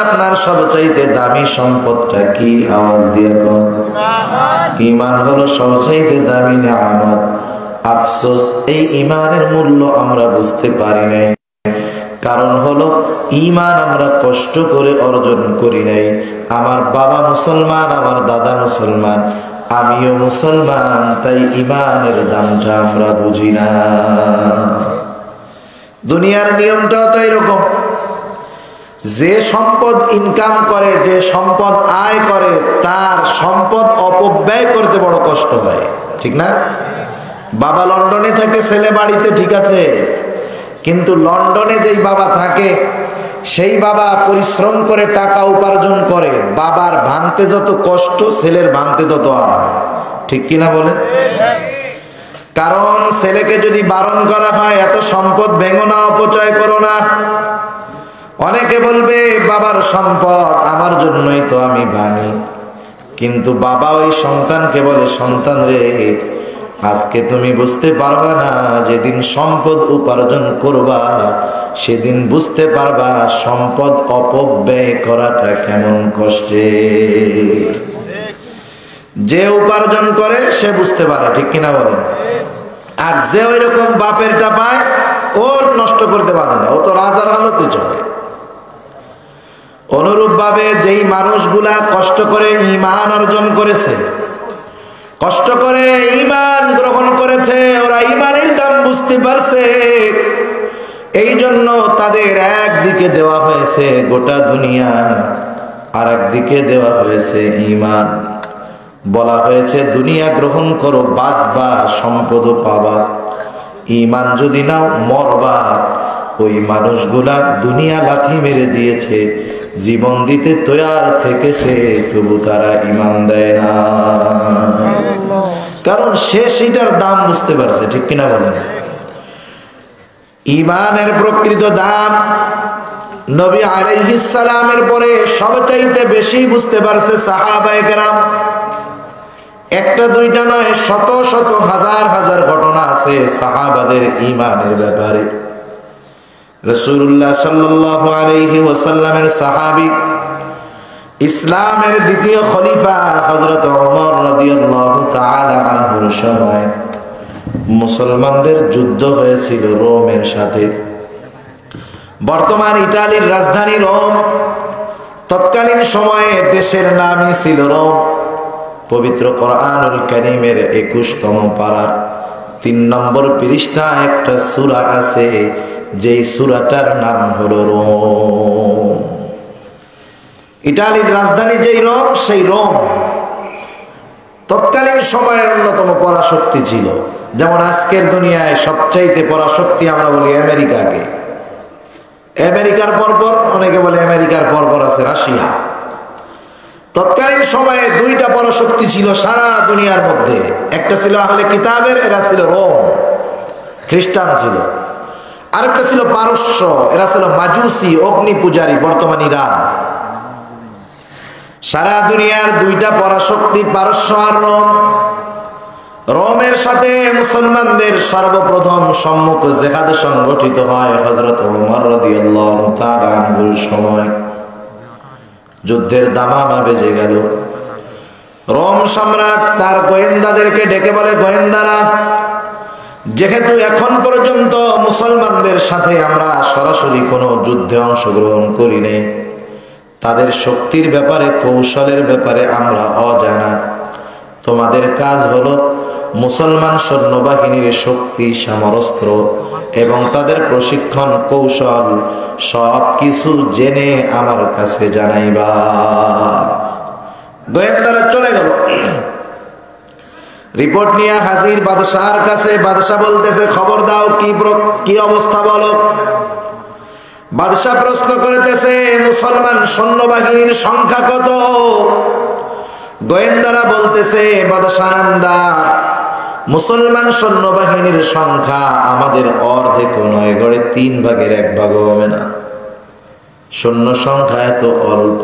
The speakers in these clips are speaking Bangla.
আপনার সবচাইতে দামি সম্পদটা কি? আওয়াজ দিয়ে কোন? ঈমান হলো সবচাইতে দামি নিয়ামত। আফসোস, এই ঈমানের মূল্য আমরা বুঝতে পারি নাই। কারণ হলো ঈমান আমরা কষ্ট করে অর্জন করি নাই। আমার বাবা মুসলমান, আমার দাদা মুসলমান, আমিও মুসলমান, তাই ঈমানের দামটা আমরা বুঝি না। দুনিয়ার নিয়মটাও তো এরকম, যে সম্পদ ইনকাম করে, যে সম্পদ আয় করে, তার সম্পদ অপব্যয় করতে বড় কষ্ট হয়, ঠিক না? বাবা লন্ডনে থাকে, ছেলে বাড়িতে, ঠিক আছে, কিন্তু লন্ডনে যেই বাবা থাকে সেই বাবা পরিশ্রম করে টাকা উপার্জন করে, বাবার ভাঙতে যত কষ্ট, ছেলের ভাঙতে তত আরাম, ঠিক কিনা বলেন? কারণ ছেলেকে যদি বারণ করা হয় এত সম্পদ ভেঙো না, অপচয় করো না, অনেকে বলবে বাবার সম্পদ আমার জন্যই তো আমি ভাঙি। কিন্তু বাবা ওই সন্তানকে বলে, সন্তান রে, আজকে তুমি বুঝতে পারবা না, যেদিন সম্পদ উপার্জন করবা সেদিন বুঝতে পারবা সম্পদ অপব্যয় করাটা কেমন কষ্টে। যে উপার্জন করে সে বুঝতে পারে, ঠিক কিনা বলেন? আর যে ওই রকম বাপেরটা পায়, ওর নষ্ট করতে পারে না, ও তো রাজার হালতে চলে। অনুরূপ ভাবে যেই মানুষগুলা কষ্ট করে ঈমান অর্জন করেছে, কষ্ট করে ঈমান গ্রহণ করেছে, ওরা ঈমানের দাম বুঝতে পারছে, এই জন্য তাদের একদিকে দেওয়া হয়েছে গোটা দুনিয়া, আর একদিকে দেওয়া হয়েছে ঈমান। বলা হয়েছে দুনিয়া গ্রহণ করো, বাঁচবা, সম্পদও পাবা, ঈমান যদি নাও মরবা। ওই মানুষগুলা দুনিয়া লাথি মেরে দিয়েছে, জীবন দিতে তৈয়ার থেকেছে, তবু তারা ঈমান দেয় না, কারণ সে সেটার দাম বুঝতে পারছে, ঠিক কিনা বলেন? ঈমানের প্রকৃত দাম নবী আলাইহিস সালামের পরে সবচাইতে বেশি বুঝতে পারছে সাহাবায়ে কেরাম। একটা দুইটা নয়, শত শত হাজার হাজার ঘটনা আছে সাহাবাদের ঈমানের ব্যাপারে। রাসূলুল্লাহ সাল্লাল্লাহু আলাইহি ওয়াসাল্লামের সাহাবী, ইসলামের দ্বিতীয় খলিফা হযরত ওমর রাদিয়াল্লাহু তাআলা আনহুর সময় মুসলমানদের যুদ্ধ হয়েছিল রোমের সাথে। বর্তমান ইতালির রাজধানী রোম, তৎকালীন সময়ে দেশের নামই ছিল রোম। পবিত্র কোরআনুল কারীমের 21তম পারার 3 নম্বর পৃষ্ঠা একটা সূরা আছে, যেই সূরাটার নাম হলো রোম। ইতালির রাজধানী যেই রোম, সেই রোম তৎকালীন সময়ের অন্যতম পরাশক্তি ছিল। যেমন আজকের দুনিয়ায় সবচাইতে পরাশক্তি আমরা বলি আমেরিকাকে, আমেরিকার পরপর অনেকে বলে আমেরিকার পরপর আছে রাশিয়া। তৎকালীন সময়ে দুইটা পরাশক্তি ছিল সারা দুনিয়ার মধ্যে, একটা ছিল আহলে কিতাবের, এরা ছিল রোম, খ্রিস্টান ছিল। আরেকটা ছিল পারস্য, এরা ছিল মাজুসি, অগ্নি পূজারী, বর্তমান ইরান। সারা দুনিয়ার দুইটা পরাশক্তি, পারস্য আর রোম। রোমের সাথে মুসলমানদের সর্বপ্রথম সম্মুখ জিহাদ সংগঠিত হয় হযরত ওমর রাদিয়াল্লাহু তাআলা আনহুর সময়। যুদ্ধের দামামা বেজে গেল। রোম সম্রাট তার গোয়েন্দাদেরকে ডেকে বলে, গোয়েন্দারা, যেহেতু এখন পর্যন্ত মুসলমানদের সাথে আমরা সরাসরি কোনো যুদ্ধে অংশগ্রহণ করি নাই, তাদের শক্তির ব্যাপারে, কৌশলের ব্যাপারে আমরা অজানা, তোমাদের কাজ হলো মুসলমান সৈন্যবাহিনীর শক্তি, সামরস্ত্র এবং তাদের প্রশিক্ষণ, কৌশল সব কিছু জেনে আমার কাছে জানাইবা। গোয়েন্দারা চলে গেল, রিপোর্ট নিয়ে হাজির বাদশাহর কাছে। বাদশাহ বলতেছে, খবর দাও, কি অবস্থা বলো। বাদশাহ প্রশ্ন করতেছে, মুসলমান সৈন্যবাহিনীর সংখ্যা কত? গোয়েন্দারা বলতেছে, বাদশাহ নামদার, মুসলমান সৈন্যবাহিনীর সংখ্যা আমাদের অর্ধেক নয়, গড়ে 3 ভাগের 1 ভাগ হবে না, সৈন্য সংখ্যা এত অল্প।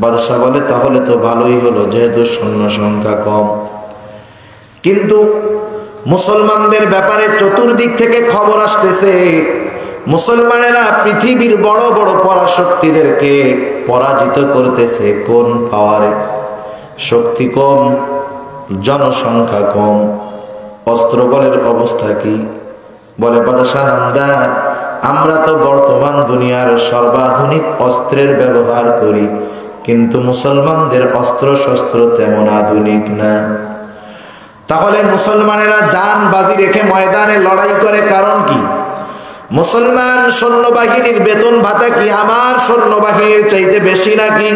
বাদশাহ বলে, তাহলে তো ভালোই হলো, যেহেতু সৈন্য সংখ্যা কম। কিন্তু মুসলমানদের ব্যাপারে চতুর্দিক থেকে খবর আসতেছে, মুসলমানেরা পৃথিবীর বড় বড় পরাশক্তিদেরকে পরাজিত করতেছে কোন পাওয়ারে? শক্তি কম, জনসংখ্যা কম, অস্ত্র বলের অবস্থা কি? বলে বাদশাহ নামদার, আমরা তো বর্তমান দুনিয়ার সর্বাধুনিক অস্ত্রের ব্যবহার করি, কিন্তু মুসলমানদের অস্ত্র শস্ত্র তেমন আধুনিক না। তাহলে মুসলমানেরা জান বাজি রেখে ময়দানে লড়াই করে কারণ কি? মুসলমান সৈন্যবাহিনীর বেতন ভাতা কি আমার সৈন্যবাহিনীর চাইতে বেশি নাকি?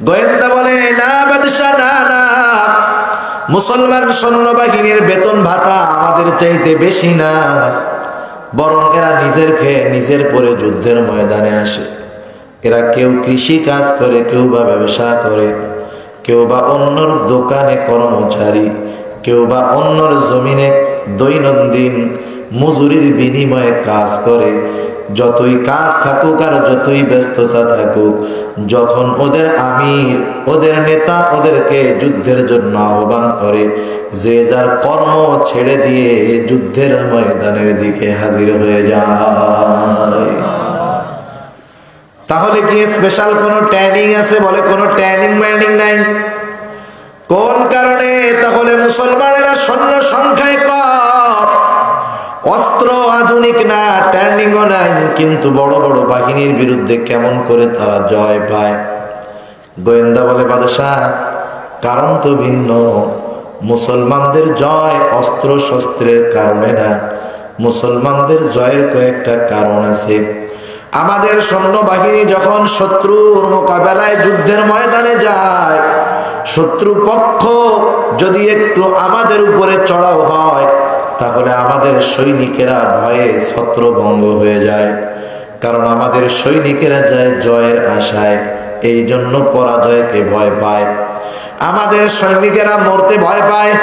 গোয়েন্দা বলে না বাদশাহ, না না, মুসলমান সৈন্যবাহিনীর বেতন ভাতা আমাদের চাইতে বেশি না, বরং এরা নিজের খেয়ে নিজের পরে যুদ্ধের ময়দানে আসে। এরা কেউ কৃষি কাজ করে, কেউ বা ব্যবসা করে, কেউ বা অন্যর দোকানে কর্মচারী, কেউ বা অন্যর জমিনে দৈনন্দিন মজুরির বিনিময়ে কাজ করে। যতই কাজ থাকুক আর যতই ব্যস্ততা থাকুক, যখন ওদের আমির, ওদের নেতা ওদেরকে যুদ্ধের জন্য আহ্বান করে, যে যার কর্ম ছেড়ে দিয়ে যুদ্ধের ময়দানের দিকে হাজির হয়ে যায়। তাহলে কি স্পেশাল কোনো ট্রেনিং আছে? বলে কোনো ট্রেনিং ম্যানিং নাই। কোন কারণে? তাহলে মুসলমানেরা সৈন্য সংখ্যায় কম, অস্ত্র আধুনিক না, ট্রেনিংও নাই, কিন্তু বড় বড় বাহিনীর বিরুদ্ধে কেমন করে তারা জয় পায়? গোয়েন্দা বলে বাদশাহ, কারণ তো ভিন্ন। মুসলমানদের জয় অস্ত্র শস্ত্রের কারণে না, মুসলমানদের জয়ের কয়েকটা কারণ আছে। আমাদের সৈন্যবাহিনী যখন শত্রুর মোকাবেলায় যুদ্ধের ময়দানে যায়, শত্রু পক্ষ যদি একটু আমাদের উপরে চড়াও হয়, তাহলে আমাদের সৈনিকেরা ভয়ে ছত্রভঙ্গ হয়ে যায়। কারণ আমাদের সৈনিকেরা যায় জয়ের আশায়, এই জন্য পরাজয়কে ভয় পায়। আমাদের সৈনিকেরা মরতে ভয় পায়,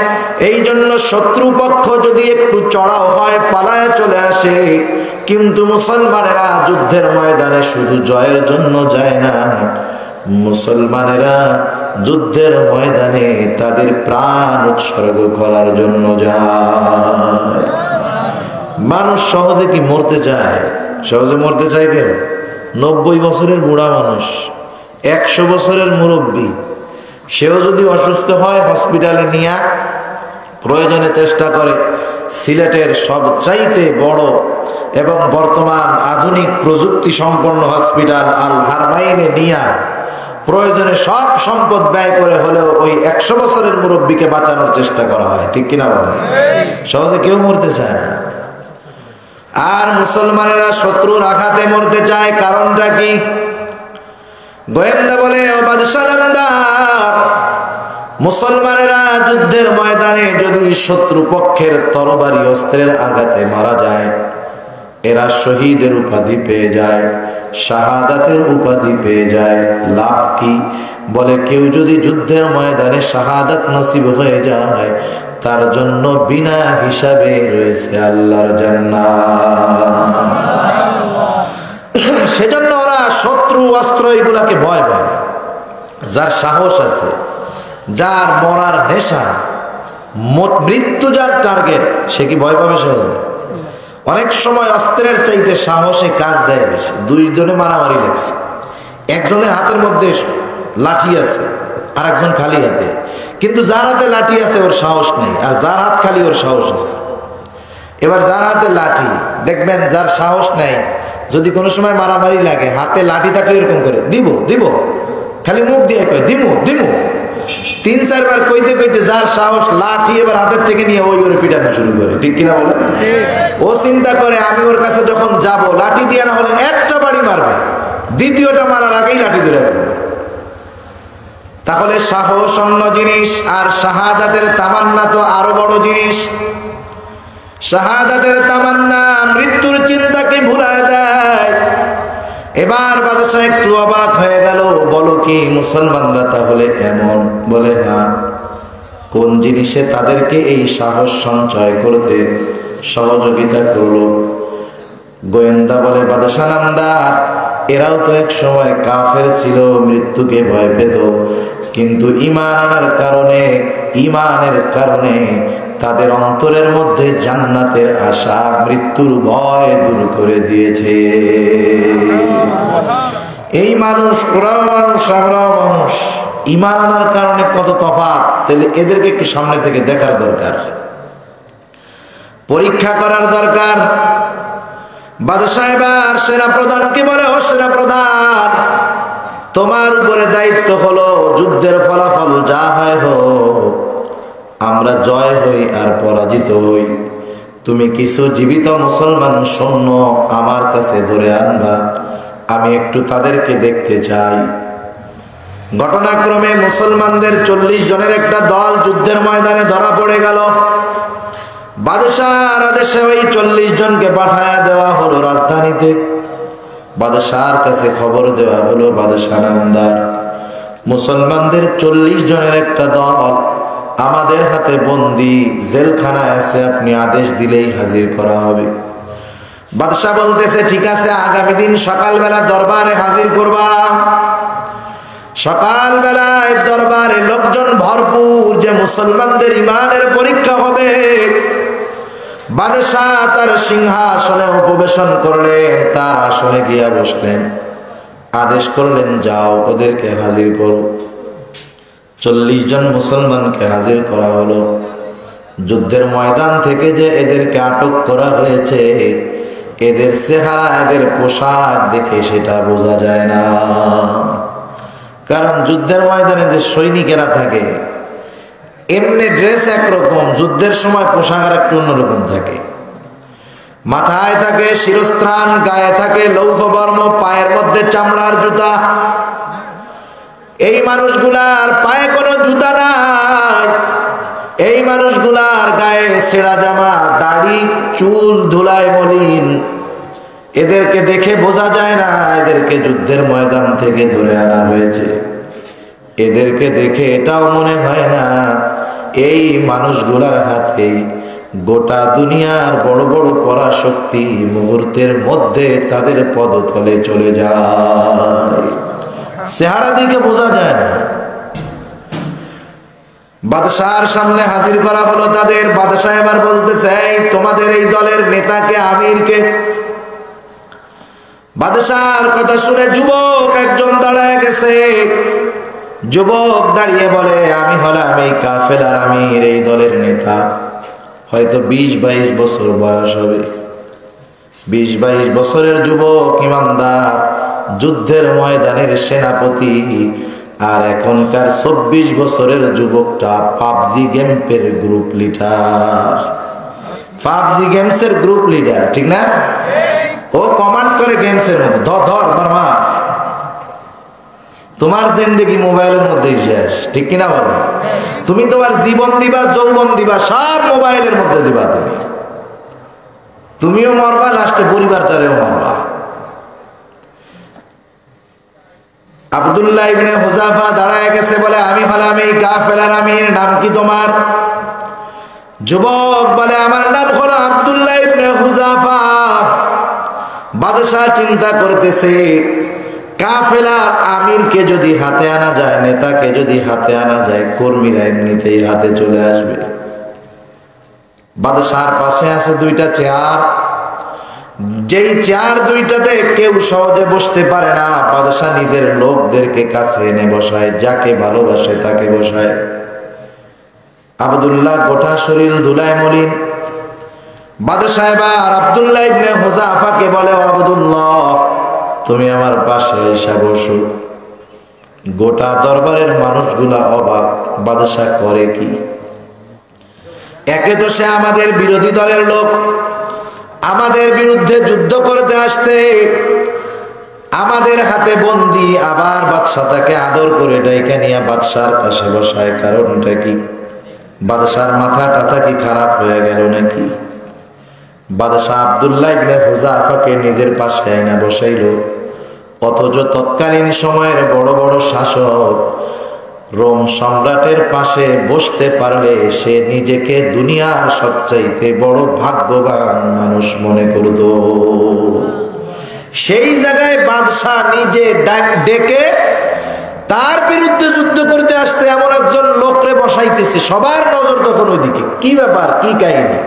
এই জন্য শত্রুপক্ষ যদি একটু চড়াও হয় পালায় চলে আসে। কিন্তু মুসলমানেরা যুদ্ধের ময়দানে শুধু জয়ের জন্য যায় না, মুসলমানেরা যুদ্ধের ময়দানে তাদের প্রাণ উৎসর্গ করার জন্য যায়। মানুষ সহজে কি মরতে চায়? সহজে মরতে চায় কেউ? 90 বছরের বুড়া মানুষ, 100 বছরের মুরব্বী, সেও যদি অসুস্থ হয় হসপিটালে নিয়ে প্রয়োজনে চেষ্টা করে সিলেটের সবচাইতে বড় এবং বর্তমান আধুনিক প্রযুক্তি সম্পন্ন হসপিটাল আল হারমাইনে নিয়ে প্রয়োজনে সব সম্পদ ব্যয় করে হলেও ওই 100 বছরের মুরব্বীকে বাঁচানোর চেষ্টা করা হয়। ঠিক কিনা বলেন? সহজে কেউ মরতে চায় না। আর মুসলমানেরা শত্রুর আঘাতে মরতে চায়, কারণটা কি? গোয়েন্দা বলে ও বাদশাহ নামদার, মুসলমানেরা যুদ্ধের ময়দানে যদি শত্রু পক্ষের তরবারি অস্ত্রের আঘাতে মারা যায়, এরা শহীদের উপাধি পেয়ে যায়, শাহাদাতের উপাধি পেয়ে যায়। লাভ কি? বলে কেউ যদি যুদ্ধের ময়দানে শাহাদাত নসিব হয়ে যায়, তার জন্য বিনা হিসাবে রয়েছে আল্লাহর জান্নাত। সেজন্য ওরা শত্রু অস্ত্র এগুলাকে ভয় পায় না। যার সাহস আছে, যার মরার নেশা, মৃত্যু যার টার্গেট, সে কি ভয় পাবে সহজে? অনেক সময় অস্ত্রের চাইতে সাহসে কাজ দেয় বেশি। 2 জনে মারামারি লাগছে, একজনের হাতের মধ্যে লাঠি আছে আর একজন খালি হাতে, কিন্তু যার হাতে লাঠি আছে ওর সাহস নেই, আর যার হাত খালি ওর সাহস আছে। এবার যার হাতে লাঠি, দেখবেন যার সাহস নেই, যদি কোনো সময় মারামারি লাগে, হাতে লাঠি থাকলে এরকম করে দিব দিব, খালি মুখ দিয়ে কয় দিমু দিমু। 3-4 বার কইতে কইতে যার সাহস, লাঠি এবার হাতের থেকে নিয়ে ওই ওরে পিটানো শুরু করে। ঠিক কিনা বলে? ও চিন্তা করে আমি ওর কাছে যখন যাব, লাঠি দিয়ে না হলে একটা বাড়ি মারবে, দ্বিতীয়টা মারার আগেই লাঠি ধরে ফেলবে। তাহলে সাহস অন্য জিনিস, আর শাহাদাতের তামান্না তো আরো বড় জিনিস। শাহাদাতের তামান্না মৃত্যুর চিন্তাকে ভুলায় দেয়। এবার বাদশাহ একটু অবাক হয়ে গেল, বলো কি মুসলমানরা তাহলে এমন? বলে হ্যাঁ। কোন জিনিসে তাদেরকে এই সাহস সঞ্চয় করতে সহযোগিতা করলো? গোয়েন্দা বলে বাদশাহ নামদার, এরাও তো এক সময় কাফের ছিল, মৃত্যুকে ভয় পেত, কিন্তু ঈমান আনার কারণে, ঈমানের কারণে তাদের অন্তরের মধ্যে জান্নাতের আশা, মৃত্যুর ভয় দূর করে দিয়েছে। এই মানুষ, ওরাও মানুষ, আমরাও মানুষ। ঈমান আনার কারণে কত তফাৎ, তাহলে এদেরকে একটু সামনে থেকে দেখার দরকার, পরীক্ষা করার দরকার। বাদশাহ এবার সেনাপ্রধানকে বলে, ও সেনাপ্রধান, তোমার উপরে দায়িত্ব হলো যুদ্ধের ফলাফল যা হয় হোক, আমরা জয় হই আর পরাজিত হই, তুমি কিছু জীবিত মুসলমান সৈন্য আমার কাছে ধরে আনবা, আমি একটু তাদেরকে দেখতে চাই। ঘটনাক্রমে মুসলমানদের 40 জনের একটা দল যুদ্ধের ময়দানে ধরা পড়ে গেল। বাদশাহর আদেশে ওই 40 জনকে পাঠায়া দেওয়া হলো রাজধানীতে। বাদশাহর কাছে খবর দেওয়া হলো, বাদশাহ নামদার, মুসলমানদের 40 জনের একটা দল আমাদের হাতে বন্দী, জেলখানায় আছে, আপনি আদেশ দিলেই হাজির করা হবে। বাদশাহ বলতেছে, ঠিক আছে, আগামী দিন সকালবেলা দরবারে হাজির করবা। সকালবেলায় দরবারে লোকজন ভরপুর, যে মুসলমানদের ইমানের পরীক্ষা হবে। বাদশাহ তার সিংহাসনে উপবেশন করলেন, তার আসনে গিয়া বসলেন, আদেশ করলেন, যাও ওদেরকে হাজির করো। 40 জন মুসলমানকে হাজির করা হলো। যুদ্ধের ময়দান থেকে যে এদেরকে আটক করা হয়েছে, এদের চেহারা, এদের পোশাক দেখে সেটা বোঝা যায় না। কারণ যুদ্ধের ময়দানে যে সৈনিকেরা থাকে, এমনি ড্রেস একরকম, যুদ্ধের সময় পোশাক আর একটু অন্যরকম থাকে। মাথায় থাকে শিরস্ত্রাণ, গায়ে থাকে লৌহবর্ম, পায়ের মধ্যে চামড়ার জুতা। এই মানুষগুলার পায়ে কোনো জুতা নাই, এই মানুষগুলার গায়ে ছেঁড়া জামা, দাড়ি চুল ধুলায় মলিন। এদেরকে দেখে বোঝা যায় না এদেরকে যুদ্ধের ময়দান থেকে ধরে আনা হয়েছে। এদেরকে দেখে এটাও মনে হয় না এই মানুষগুলার হাতে গোটা দুনিয়ার বড় বড় পরাশক্তি মুহূর্তের মধ্যে তাদের পদতলে চলে যায়। চেহারা দিকে বোঝা যায় না। বাদশাহর সামনে হাজির করা হলো তাদের। বাদশাহ এবার বলতেছে, তোমাদের এই দলের নেতাকে, আমিরকে? বাদশাহর কথা শুনে যুবক একজন দাঁড়ায় গেছে। যুবক দাঁড়িয়ে বলে, আমি হলাম এই কাফেলার আমির, এই দলের নেতা। হয়তো 20-22 বছর বয়স হবে। 20-22 বছরের যুবক, ইমানদার, যুদ্ধের ময়দানের সেনাপতি। আর এখনকার 24 বছরের যুবকটা পাবজি গেমের গ্রুপ লিডার। পাবজি গেমসের গ্রুপ লিডার, ঠিক না? ও কমান্ড করে গেমসের মধ্যে, ধর মারমা। তোমার জিন্দেগি মোবাইলের মধ্যেই শেষ, ঠিক কিনা বলো? তুমি তোমার জীবন দিবা, যৌবন দিবা, সব মোবাইলের মধ্যে দিবা। তুমিও মরবা, লাস্টে পরিবারটারেও মারবা। আব্দুল্লাহ ইবনে হুযাফা দাঁড়ায় গেছে, বলে, আমি হলাম এই কাফেলার আমির, নাম কি তোমার? যুবক বলে, আমার নাম হলো আব্দুল্লাহ ইবনে হুযাফা। বাদশাহ চিন্তা করতেছে, কাফেলার আমিরকে যদি হাতে আনা যায়, নেতাকে যদি হাতে আনা যায়, কর্মীরা এমনিতেই হাতে চলে আসবে। বাদশাহর পাশে আছে 2টা চেয়ার। যেই চেয়ার 2টাতে কেউ সহজে বসতে পারে না, বাদশাহ নিজের লোকদেরকে কাছে এনে বসায়, যাকে ভালোবাসে তাকে বসায়। আব্দুল্লাহ গোটা শরীর ধুলায় মলিন। বাদশাহ এবার আব্দুল্লাহ ইবনে হুযাফাকে বলে, আব্দুল্লাহ, তুমি আমার পাশে এসে বসো। গোটা দরবারের মানুষগুলা অবাক, বাদশাহ করে কি? একে তো সে আমাদের বিরোধী দলের লোক, আমাদের বিরুদ্ধে যুদ্ধ করতে আসছে, আমাদের হাতে বন্দী, আবার বাদশাহ তাকে আদর করে ডাইকা নিয়ে বাদশাহর পাশে বসায়। কারণটা কি? বাদশাহর মাথা টাথা কি খারাপ হয়ে গেল নাকি? বাদশাহ আব্দুল্লাহ ইবনে হুযাফাকে নিজের পাশে এনে বসাইল। অথচ তৎকালীন সময়ের বড় বড় শাসক রোম সম্রাটের পাশে বসতে পারলে সে নিজেকে দুনিয়ার সবচাইতে বড় ভাগ্যবান মানুষ মনে করত। সেই জায়গায় বাদশাহ নিজে ডেকে তার বিরুদ্ধে যুদ্ধ করতে আসছে এমন একজন লোকরে বসাইতেছে, সবার নজর তখন ওইদিকে। কি ব্যাপার, কি কাহিনী?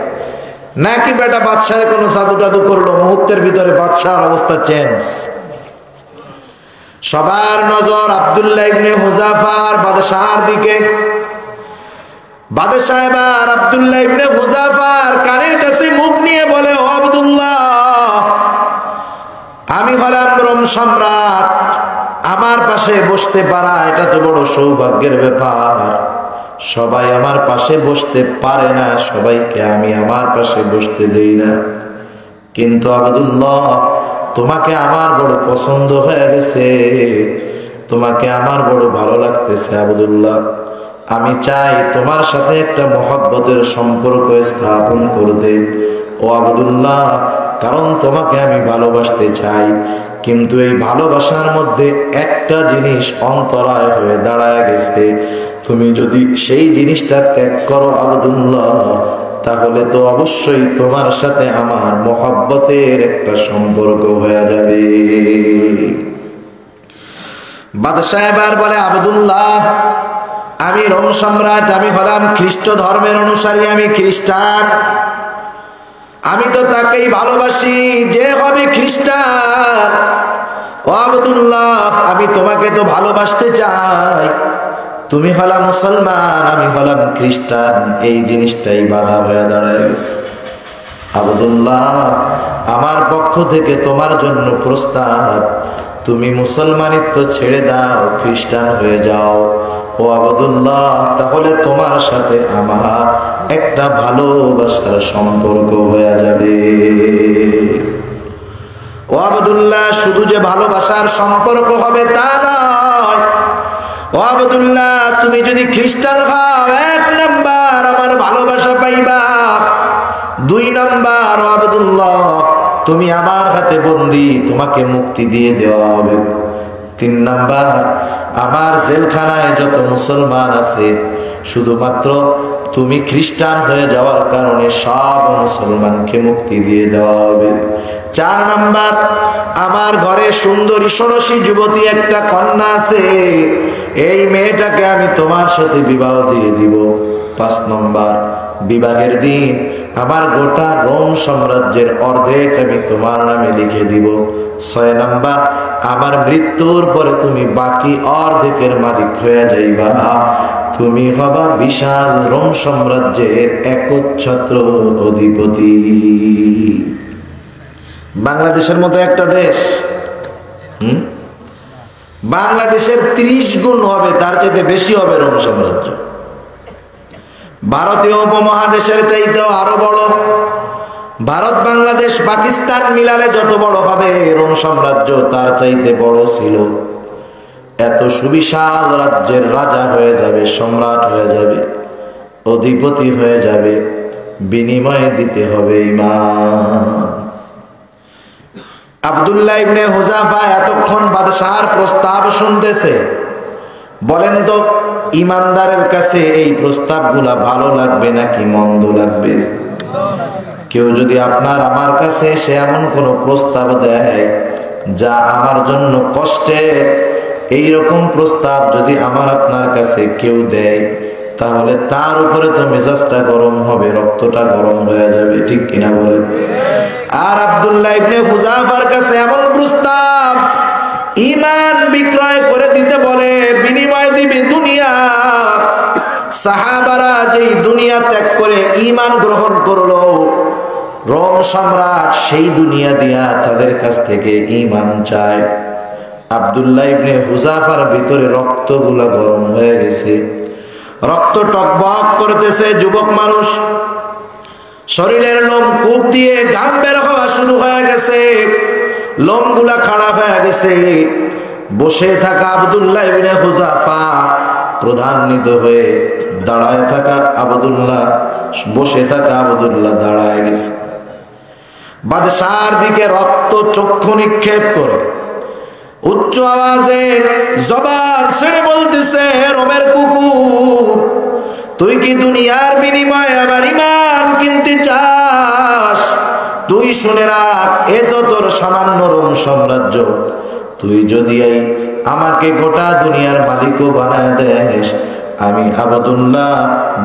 নাকি বেটা বাদশাহে কোনো জাদু টাদু করলো, মুহূর্তের ভিতরে বাদশার অবস্থা চেঞ্জ। সবার নজর আব্দুল্লাহ ইবনে হুযাফার বাদশার দিকে। বাদশাহ এবার আব্দুল্লাহ ইবনে হুযাফার কানের কাছে মুখ নিয়ে বলে, ও আব্দুল্লাহ, আমি হলাম রোম সম্রাট, আমার পাশে বসতে পারা এটা তো বড় সৌভাগ্যের ব্যাপার। সবাই আমার পাশে বসতে পারে না, সবাইকে আমি আমার পাশে বসতে দেই না। কিন্তু আব্দুল্লাহ, তোমাকে আমার বড় পছন্দ হয়ে গেছে, তোমাকে আমার বড় ভালো লাগতেছে আব্দুল্লাহ। আমি চাই তোমার সাথে একটা মহব্বতের সম্পর্ক স্থাপন করতে ও আব্দুল্লাহ, কারণ তোমাকে আমি ভালোবাসতে চাই। কিন্তু এই ভালোবাসার মধ্যে একটা জিনিস অন্তরায় হয়ে দাঁড়ায় গেছে। তুমি যদি সেই জিনিসটা ত্যাগ করো আব্দুল্লাহ, তাহলে তো অবশ্যই তোমার সাথে আমার মহব্বতের একটা সম্পর্ক হয়ে যাবে। বাদশাহ এবার বলে, আব্দুল্লাহ, আমি রোম সম্রাট, আমি হলাম খ্রিস্ট ধর্মের অনুসারী, আমি খ্রিস্টান। আমি তো তাকেই ভালোবাসি যে হবে খ্রিস্টান। ও আব্দুল্লাহ, আমি তোমাকে তো ভালোবাসতে চাই, তুমি হলা মুসলমান, আমি হলাম খ্রিস্টান, এই জিনিসটাই বাধা হয়ে দাঁড়ায় গেছে। আব্দুল্লাহ, আমার পক্ষ থেকে তোমার জন্য প্রস্তাব, তুমি মুসলমানিত্ব ছেড়ে দাও, খ্রিস্টান হয়ে যাও। ও আব্দুল্লাহ, তাহলে তোমার সাথে আমার একটা ভালোবাসার সম্পর্ক হয়ে যাবে। ও আব্দুল্লাহ, শুধু যে ভালোবাসার সম্পর্ক হবে তা নয়। ও আব্দুল্লাহ, তুমি যদি খ্রিস্টান হও, 1 নাম্বার আমার ভালোবাসা পাইবা। 2 নাম্বার, ও আব্দুল্লাহ, তুমি আমার হাতে বন্দী, তোমাকে মুক্তি দিয়ে দেওয়া হবে। 3 নাম্বার, আমার জেলখানায় যত মুসলমান আছে, শুধুমাত্র তুমি খ্রিস্টান হয়ে যাওয়ার কারণে সব মুসলমানকে মুক্তি দিয়ে দেওয়া হবে। 4 নাম্বার, আমার ঘরে সুন্দরী ষোড়শী যুবতী একটা কন্যা আছে, এই মেয়েটাকে আমি তোমার সাথে বিবাহ দিয়ে দিব। 5 নম্বর, বিবাহের দিন আমার গোটা রোম সাম্রাজ্যের অর্ধেক আমি তোমার নামে লিখে দিব। 6 নাম্বার, আমার মৃত্যুর পরে তুমি বাকি অর্ধেকের মালিক হয়ে যাইবা, তুমি হবা বিশাল রোম সাম্রাজ্যের একচ্ছত্র অধিপতি। বাংলাদেশের মতো একটা দেশ, বাংলাদেশের 30 গুণ হবে, তার চাইতে বেশি হবে রোম সাম্রাজ্য। ভারতীয় উপমহাদেশের চাইতেও আরো বড়। ভারত, বাংলাদেশ, পাকিস্তান মিলালে যত বড় হবে, রোম সাম্রাজ্য তার চাইতে বড় ছিল। এত সুবিশাল রাজ্যের রাজা হয়ে যাবে, সম্রাট হয়ে যাবে, অধিপতি হয়ে যাবে, বিনিময়ে দিতে হবে ঈমান। আব্দুল্লাহ ইবনে হুযাফা এতক্ষণ বাদশাহর প্রস্তাব শুনতেছে। বলেন তো, ইমানদারের কাছে এই প্রস্তাবগুলা ভালো লাগবে নাকি মন্দ লাগবে? কেউ যদি আপনার আমার কাছে সে এমন কোন প্রস্তাব দেয় যা আমার জন্য কষ্টের, এইরকম প্রস্তাব যদি আমার আপনার কাছে কেউ দেয়, তাহলে তার উপরে তো মেজাজটা গরম হবে, রক্তটা গরম হয়ে যাবে, ঠিক কিনা বলেন? আর আব্দুল্লাহ ইবনে হুযাফার কাছে এমন প্রস্তাব, ঈমান বিক্রয় করে দিতে বলে, বিনিময় দিবে দুনিয়া। সাহাবারা যেই দুনিয়া ত্যাগ করে ঈমান গ্রহণ করলো, রোম সম্রাট সেই দুনিয়া দিয়া তাদের কাছ থেকে ঈমান চায়। আব্দুল্লাহ ইবনে হুযাফার ভিতরে রক্তগুলা গরম হয়ে গেছে, রক্ত টকবক করতেছে। যুবক মানুষ, শরীরের লোম কূপ দিয়ে ঘাম বের হওয়া শুরু হয়ে গেছে, লোমগুলা খাড়া হয়ে গেছে। বসে থাকা আব্দুল্লাহ ইবনে হুযাফা ক্রোধান্বিত হয়ে দাঁড়ায় থাকা আব্দুল্লাহ, বসে থাকা আব্দুল্লাহ দাঁড়ায় গেছে। বাদশার দিকে রক্ত চক্ষু নিক্ষেপ করে উচ্চ আওয়াজে জবান ছেড়ে বলতেছে, রোমের কুকুর, তুই কি দুনিয়ার বিনিময়ে আমার ঈমান কিনতে চাস? তুই শুনে রাখ, এ তো তোর সামান্য রোম সাম্রাজ্য। তুই যদি এই আমাকে গোটা দুনিয়ার মালিকও বানায় দেস, আমি আবদুল্লাহ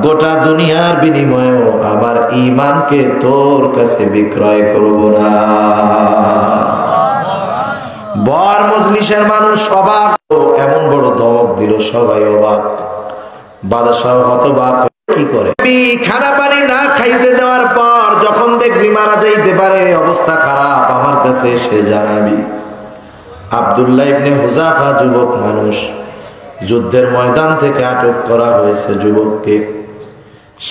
গোটা দুনিয়ার বিনিময়েও আমার ঈমানকে তোর কাছে বিক্রয় করব না। বর মজলিসের মানুষ অবাক, এমন বড় ধমক দিল, সবাই অবাক। বাদশাহ হতবাক, কি করে খানা পানি না খাইতে দেওয়ার পর যখন দেখবি মারা যাইতে পারে, অবস্থা খারাপ, আমার কাছে এসে জানাবি। আব্দুল্লাহ ইবনে হুযাফা যুবক মানুষ, যুদ্ধের ময়দান থেকে আটক করা হয়েছে যুবককে।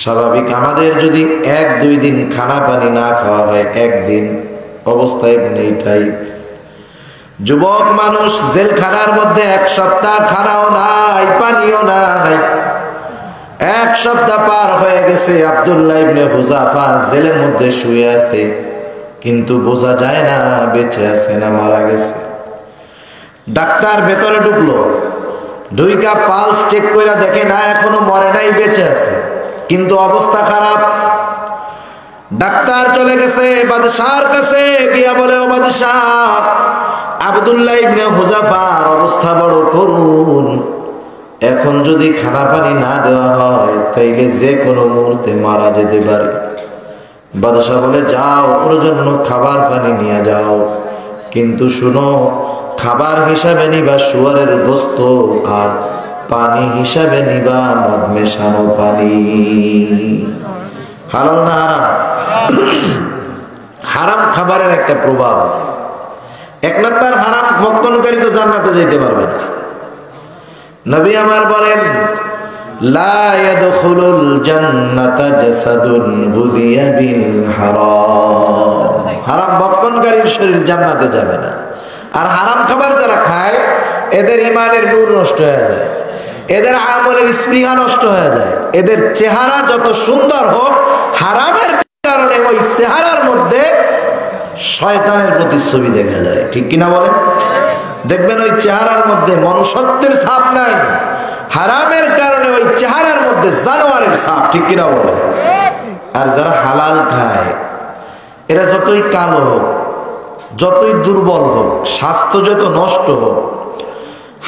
স্বাভাবিক আমাদের যদি 1-2 দিন খানা পানি না খাওয়া হয়, একদিন অবস্থা এমনি এটাই। যুবক মানুষ জেলখানার মধ্যে 1 সপ্তাহ খানাও নাই, পানিও নাই। 1 সপ্তাহ পার হয়ে গেছে, আব্দুল্লাহ ইবনে হুযাফা জেলের মধ্যে শুয়ে আছে, কিন্তু বোঝা যায় না বেঁচে আছে না মারা গেছে। ডাক্তার ভেতরে ঢুকলো, ঢুইকা পালস চেক করে দেখে না এখনো মরে নাই, বেঁচে আছে, কিন্তু অবস্থা খারাপ। ডাক্তার চলে গেছে বাদশার কাছে, গিয়া বলে, ও বাদশাহ, আব্দুল্লাহ ইবনে হুযাফার অবস্থা বড় করুণ, এখন যদি খানা পানি না দেওয়া হয় তাইলে যে কোনো মুহূর্তে মারা যেতে পারে। বাদশাহ বলে, যাও ওর জন্য খাবার পানি নিয়ে যাও, কিন্তু শুনো, খাবার হিসাবে নিবা শুয়ারের গোস্ত, আর পানি হিসাবে নিবা মদ মেশানো পানি। হালাল না হারাম? হারাম খাবারের একটা প্রভাব আছে। 1 নাম্বার, হারাম ভক্ষণকারী তো জান্নাতে যেতে পারবে না। নবী আমার বলেন, লা ইয়াদখুলুল জান্নাতা জাসাদুন গুদিয়া বিল হারাম। হারাম ভক্ষণকারীর শরীর জান্নাতে যাবে না। আর হারাম খাবার যারা খায়, এদের ঈমানের নূর নষ্ট হয়ে যায়, এদের আমলের স্পৃহা নষ্ট হয়ে যায়, এদের চেহারা যত সুন্দর হোক, হারামের কারণে ওই চেহারার মধ্যে শয়তানের প্রতিচ্ছবি দেখা যায়। ঠিক কিনা বলেন? দেখবেন ওই চেহারার মধ্যে মনুষ্যত্বের ছাপ নাই, হারামের কারণে ওই চেহারার মধ্যে জানোয়ারের ছাপ। ঠিক কিনা বলেন? আর যারা হালাল খায়, এরা যতই কালো হোক, যতই দুর্বল হোক, স্বাস্থ্য যত নষ্ট হোক,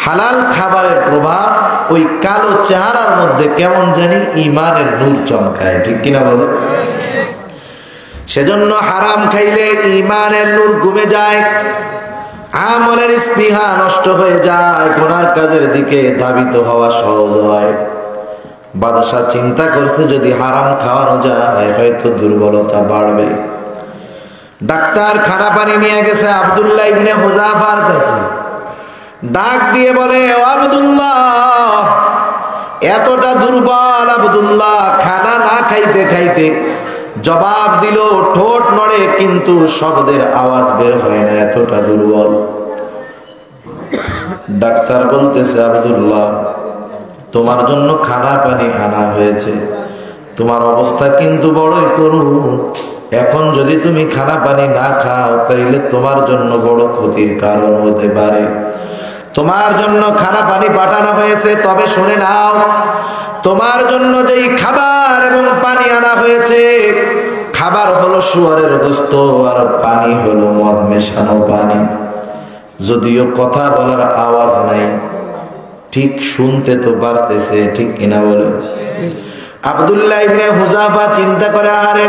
হালাল খাবারের প্রভাব ওই কালো চেহারার মধ্যে কেমন জানি ঈমানের নূর চমকায়। ঠিক কিনা বলেন? সেজন্য হারাম খাইলে ঈমানের নূর কমে যায়, আমলের স্পৃহা নষ্ট হয়ে যায়, গুনার কাজের দিকে ধাবিত হওয়া সহজ হয়। বাদশা চিন্তা করছে, যদি হারাম খাওয়ানো যায় হয়তো দুর্বলতা বাড়বে। ডাক্তার খানা পানি নিয়ে গেছে আব্দুল্লাহ ইবনে হুযাফার কাছে, ডাক দিয়ে বলে, ও আব্দুল্লাহ, এতটা দুর্বল আব্দুল্লাহ, খানা না খাইতে খাইতে জবাব দিল, ঠোঁট নড়ে কিন্তু শব্দের আওয়াজ বের হয় না, এতটা দুর্বল। ডাক্তার বলতেছে, আব্দুল্লাহ, তোমার জন্য খানা পানি আনা হয়েছে, তোমার অবস্থা কিন্তু বড়ই করুণ, এখন যদি তুমি খানা পানি না খাও তাইলে তোমার জন্য বড় ক্ষতির কারণ হতে পারে। তোমার জন্য খানা পানি পাঠানো হয়েছে, তবে শুনে নাও, তোমার জন্য যেই খাবার এবং পানি আনা হয়েছে, খাবার হলো শুয়ারের গোস্ত আর পানি হলো মদ মেশানো পানি। যদিও কথা বলার আওয়াজ নাই, ঠিক শুনতে তো পারতেছে। ঠিক কিনা বলে? আব্দুল্লাহ ইবনে হুযাফা চিন্তা করে, আরে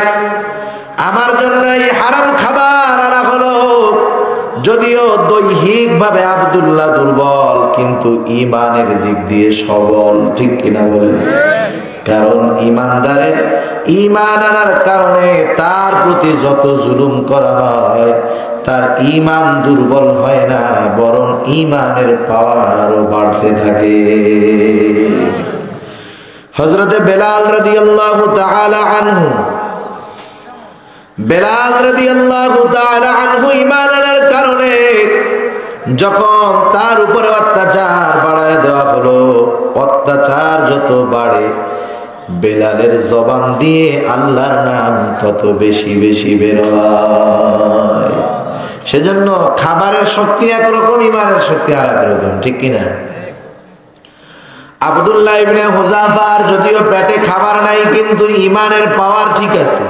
আমার জন্য এই হারাম খাবার আনা হলো, যদিও দৈহিক ভাবে আব্দুল্লাহ দুর্বল, কিন্তু ঈমানের দিক দিয়ে সবল। ঠিক কিনা বলেন? কারণ ঈমানদারের ঈমান আনার কারণে তার প্রতি যত জুলুম করা হয়, তার ঈমান দুর্বল হয় না, বরং ঈমানের পাওয়ার আরো বাড়তে থাকে। হযরতে বেলাল রাদিয়াল্লাহু তাআলা আনহু, বেলাল রাদিয়াল্লাহু তাআলা আনহু ঈমান আনার কারণে যখন তার উপরে অত্যাচার বাড়ায় দেওয়া হলো, অত্যাচার যত বাড়ে, বেলালের জবান দিয়ে আল্লাহর নাম তত বেশি বেশি বের হয়। সেজন্য খাবারের শক্তি একরকম, ঈমানের শক্তি আর একরকম। ঠিক কিনা? আব্দুল্লাহ ইবনে হুযাফার যদিও পেটে খাবার নাই, কিন্তু ঈমানের পাওয়ার ঠিক আছে।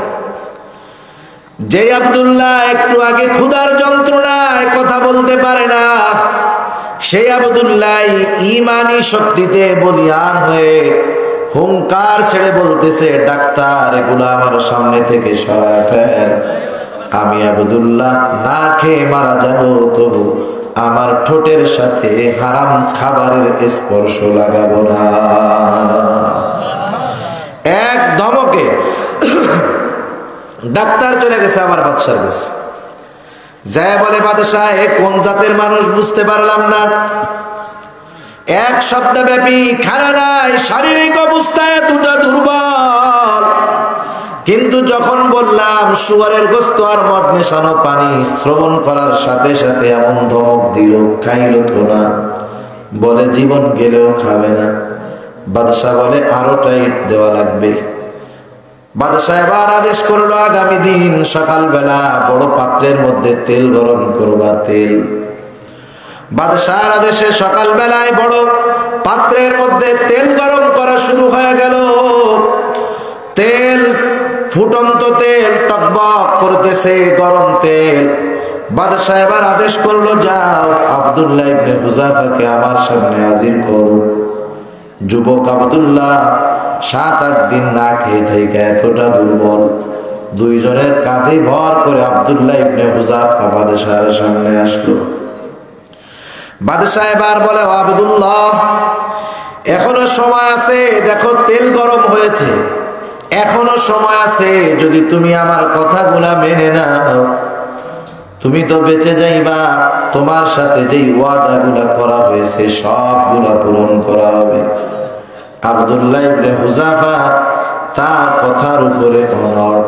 যে আব্দুল্লাহ একটু আগে ক্ষুধার যন্ত্রণায় কথা বলতে পারে না, সেই আব্দুল্লাহ ঈমানি শক্তিতে বলিয়ান হয়ে হুঙ্কার ছেড়ে বলতেছে, ডাক্তার এগুলা আমার সামনে থেকে সরায় ফেল। আমি আব্দুল্লাহ না খেয়ে মারা যাব, তবু আমার ঠোঁটের সাথে হারাম খাবারের স্পর্শ লাগাবো না। এক ধমকে ডাক্তার চলে গেছে আমার বাদশার কাছে, যায় বলে, বাদশাহ এ কোন জাতের মানুষ বুঝতে পারলাম না, এক সপ্তাহব্যাপী খানা নাই, শারীরিক অবস্থায় এতটা দুর্বল, কিন্তু যখন বললাম শুয়ারের গোস্ত আর মদ মেশানো পানি শ্রবণ করার সাথে সাথে এমন ধমক দিল, খাইল তো না, বলে জীবন গেলেও খাবে না। বাদশাহ বলে আরো টাইট দেওয়া লাগবে। বাদশাহ এবার আদেশ করলো, আগামী দিন সকালবেলা বড় পাত্রের মধ্যে তেল গরম করবা। তেল বাদশাহর আদেশে সকালবেলায় বড় পাত্রের মধ্যে তেল গরম করা শুরু হয়ে গেল। তেল ফুটন্ত তেল টকবক করতেছে, গরম তেল। বাদশাহ এবার আদেশ করলো, যাও আব্দুল্লাহ ইবনে হুযাফাকে আমার সামনে হাজির করো। যুবক আব্দুল্লাহ 7-8 দিন না খেয়ে থেকে এতটা দুর্বল, দুইজনের কাঁধে ভর করে আব্দুল্লাহ ইবনে হুযাফা বাদশাহের সামনে আসলো। বাদশাহ এবার বলে, ও আব্দুল্লাহ এখনো সময় আছে, দেখো তেল গরম হয়েছে, এখনো সময় আছে, যদি তুমি আমার কথাগুলা মেনে নাও তুমি তো বেঁচে যাইবা, তোমার সাথে যেই ওয়াদাগুলা করা হয়েছে সবগুলা পূরণ করা হবে। আব্দুল্লাহ ইবনে হুযাফা তার কথার উপরে অনড়,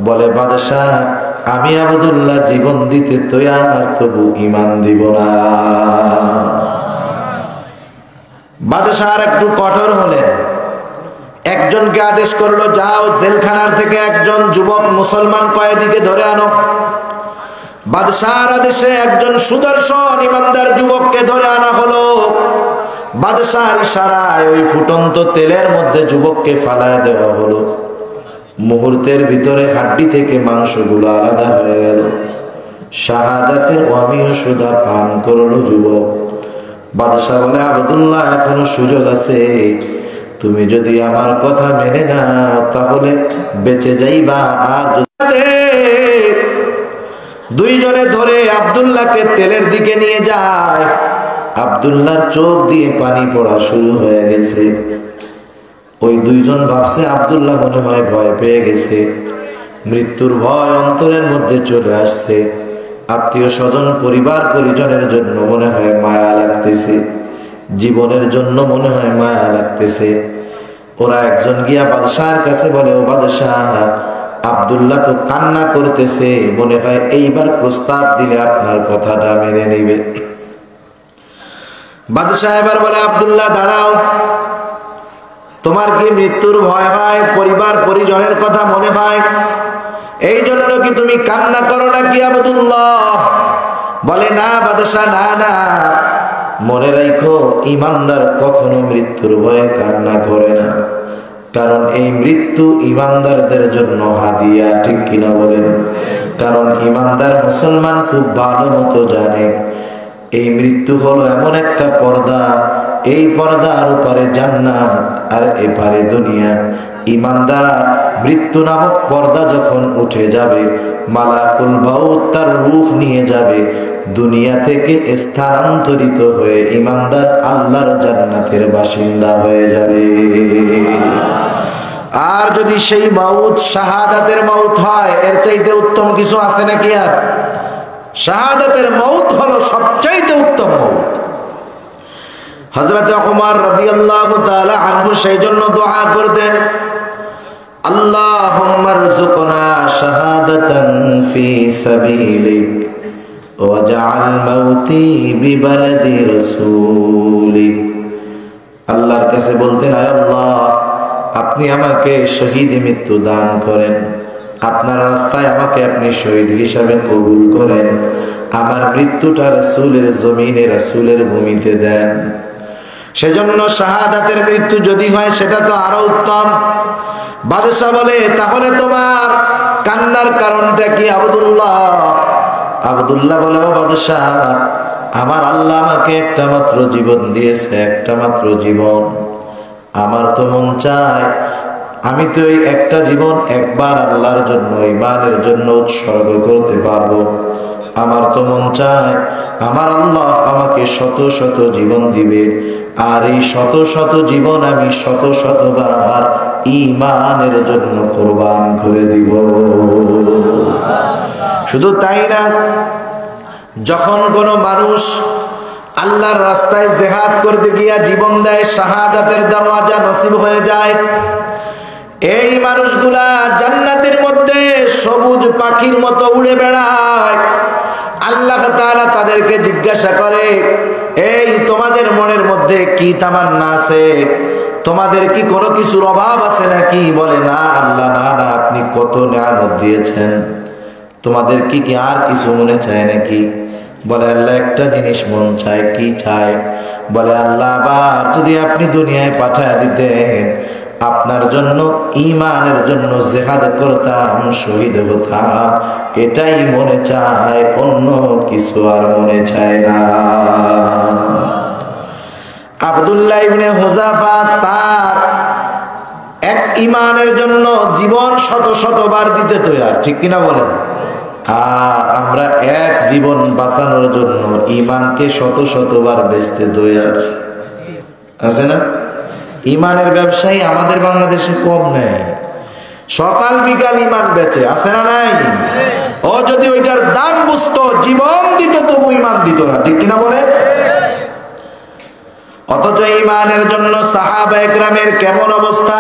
বলে, বাদশাহ আমি আব্দুল্লাহ জীবন দিতে তৈয়ার, তবু ঈমান দিব না। বাদশাহ আর একটু কঠোর হলেন, একজনকে আদেশ করলো, যাও জেলখানার থেকে একজন যুবক মুসলমান কয়েদিকে ধরে আনো। বাদশাহর আদেশে একজন সুদর্শন ইমানদার যুবককে ধরে আনা হলো। বাদশাহর ইশারায় ওই ফুটন্ত তেলের মধ্যে যুবককে ফালায় দেওয়া হলো। মুহূর্তের ভিতরে হাড্ডি থেকে মাংসগুলো আলাদা হয়ে গেল। শাহাদাতের অমীয় সুধা পান করলো যুবক। বাদশাহ বলে, আব্দুল্লাহ এখনো সুযোগ আছে, তুমি যদি আমার কথা মেনে নাও তাহলে বেঁচে যাইবা, আর দুইজনে ধরে আব্দুল্লাহকে তেলের দিকে নিয়ে যায়। আব্দুল্লাহর চোখ দিয়ে পানি পড়া শুরু হয়ে গেছে। ওই দুইজন ভাবছে আব্দুল্লাহ মনে হয় ভয় পেয়ে গেছে, মৃত্যুর ভয় অন্তরের মধ্যে চলে আসছে। আত্মীয় স্বজন পরিবার পরিজনের জন্য মনে হয় মায়া লাগতেছে, জীবনের জন্য মনে হয় মায়া লাগতেছে। ওরা একজন গিয়া বাদশাহর কাছে বলে, ও বাদশাহ আব্দুল্লাহ তো কান্না করতেছে, মনে হয় এইবার প্রস্তাব দিলে আপনার কথাটা মেনে নিবে। বাদশাহ এবার বলে, আব্দুল্লাহ দাঁড়াও, তোমার কি মৃত্যুর ভয় হয়, পরিবার পরিজনের কথা মনে হয়, এই জন্য কি তুমি কান্না করো নাকি আব্দুল্লাহ? বলে, না বাদশাহ, না না, মনে রাখো ইমানদার কখনো মৃত্যুর ভয়ে কান্না করে না, কারণ এই মৃত্যু ইমানদারদের জন্য হাদিয়া, ঠিক কিনা বলেন? কারণ ইমানদার মুসলমান খুব ভালো মতো জানে এই মৃত্যু হলো এমন একটা পর্দা, এই পর্দার উপরে জান্নাত আর এপারে দুনিয়া। ইমানদার মৃত্যু নামক পর্দা যখন উঠে যাবে, মালাকুল মাউত তার রূহ নিয়ে যাবে, দুনিয়া থেকে স্থানান্তরিত হয়ে ইমানদার আল্লাহর জান্নাতের বাসিন্দা হয়ে যাবে। আর যদি সেই মাউত শাহাদাতের মাউত হয়, এর চাইতে উত্তম কিছু আছে নাকি? আর শাহাদাতের মাউত হলো সবচাইতে উত্তম মাউত। হযরত ওমর রাদিয়াল্লাহু তাআলা আনহু সেই জন্য দোয়া করতেন, আল্লাহুম্মা রযুকনা শাহাদাতান ফি সাবিলিক ওয়াজআল মাউতি বিবালাদি রাসূলিক। আল্লাহর কাছে বলতেন, আয় আল্লাহ, আপনি আমাকে শহীদ মৃত্যু দান করেন, আপনার রাস্তায় আমাকে আপনি শহীদ হিসাবে কবুল করেন, আমার মৃত্যুটা রাসূলের জমিনে, রাসূলের ভূমিতে দেন। সেজন্য শাহাদাতের মৃত্যু যদি হয় সেটা তো আরো উত্তম। বাদশাহ বলে, তাহলে তোমার কান্নার কারণটা কি আব্দুল্লাহ? আব্দুল্লাহ বলে, ও বাদশাহ, আমার আল্লাহ আমাকে একটা মাত্র জীবন দিয়েছে, একটা মাত্র জীবন। আমার তো মন চায় আমি তো এই একটা জীবন একবার আল্লাহর জন্য, ঈমানের জন্য উৎসর্গ করতে পারবো। আমার তো মন চায় আমার আল্লাহ আমাকে শত শত জীবন দিবে, আর এই শত শত জীবন আমি শত শতবার ঈমানের জন্য কোরবান করে দিব। শুধু তাই না, যখন কোনো মানুষ আল্লাহর রাস্তায় জিহাদ করতে গিয়া জীবন দেয়, শাহাদাতের দরওয়াজা নসিব হয়ে যায়, এই মানুষগুলা জান্নাতের মধ্যে সবুজ পাখির মতো উড়ে বেড়ায়। আল্লাহ তাআলা তাদেরকে জিজ্ঞাসা করে, এই তোমাদের মনের মধ্যে কি তামান্না আছে? তোমাদের কি কোনো কিছুর অভাব আছে নাকি? বলে, না আল্লাহ, না না, আপনি কত নিয়ামত দিয়েছেন, তোমাদের কি কি আর কিছু মনে চায় নাকি? বলে, আল্লাহ একটা জিনিস মন চায়। কি চায়? বলে, আল্লাহ আবার যদি আপনি দুনিয়ায় পাঠায় দিতেন, আপনার জন্য ঈমানের জন্য জিহাদ করতাম, শহীদ হতাম, এটাই মনে চায়, অন্য কিছু আর মনে চায় না। আব্দুল্লাহ ইবনে হুযাফা তার এক ঈমানের জন্য জীবন শত শতবার দিতে তৈরি, ঠিক কিনা বলেন? আর আমরা এক জীবন বাঁচানোর জন্য ঈমানকে শত শতবার বেচতে তৈরি, আছে না? ঈমানের ব্যবসায়ী আমাদের বাংলাদেশে কম নেই, সকাল বিকাল ঈমান বেচে, আছে না নাই? ও যদি ওইটার দাম বুঝতো, জীবন দিত, তবু ঈমান দিত না, ঠিক কিনা বলে? অথচ ঈমানের জন্য সাহাবায়ে কেরামের কেমন অবস্থা?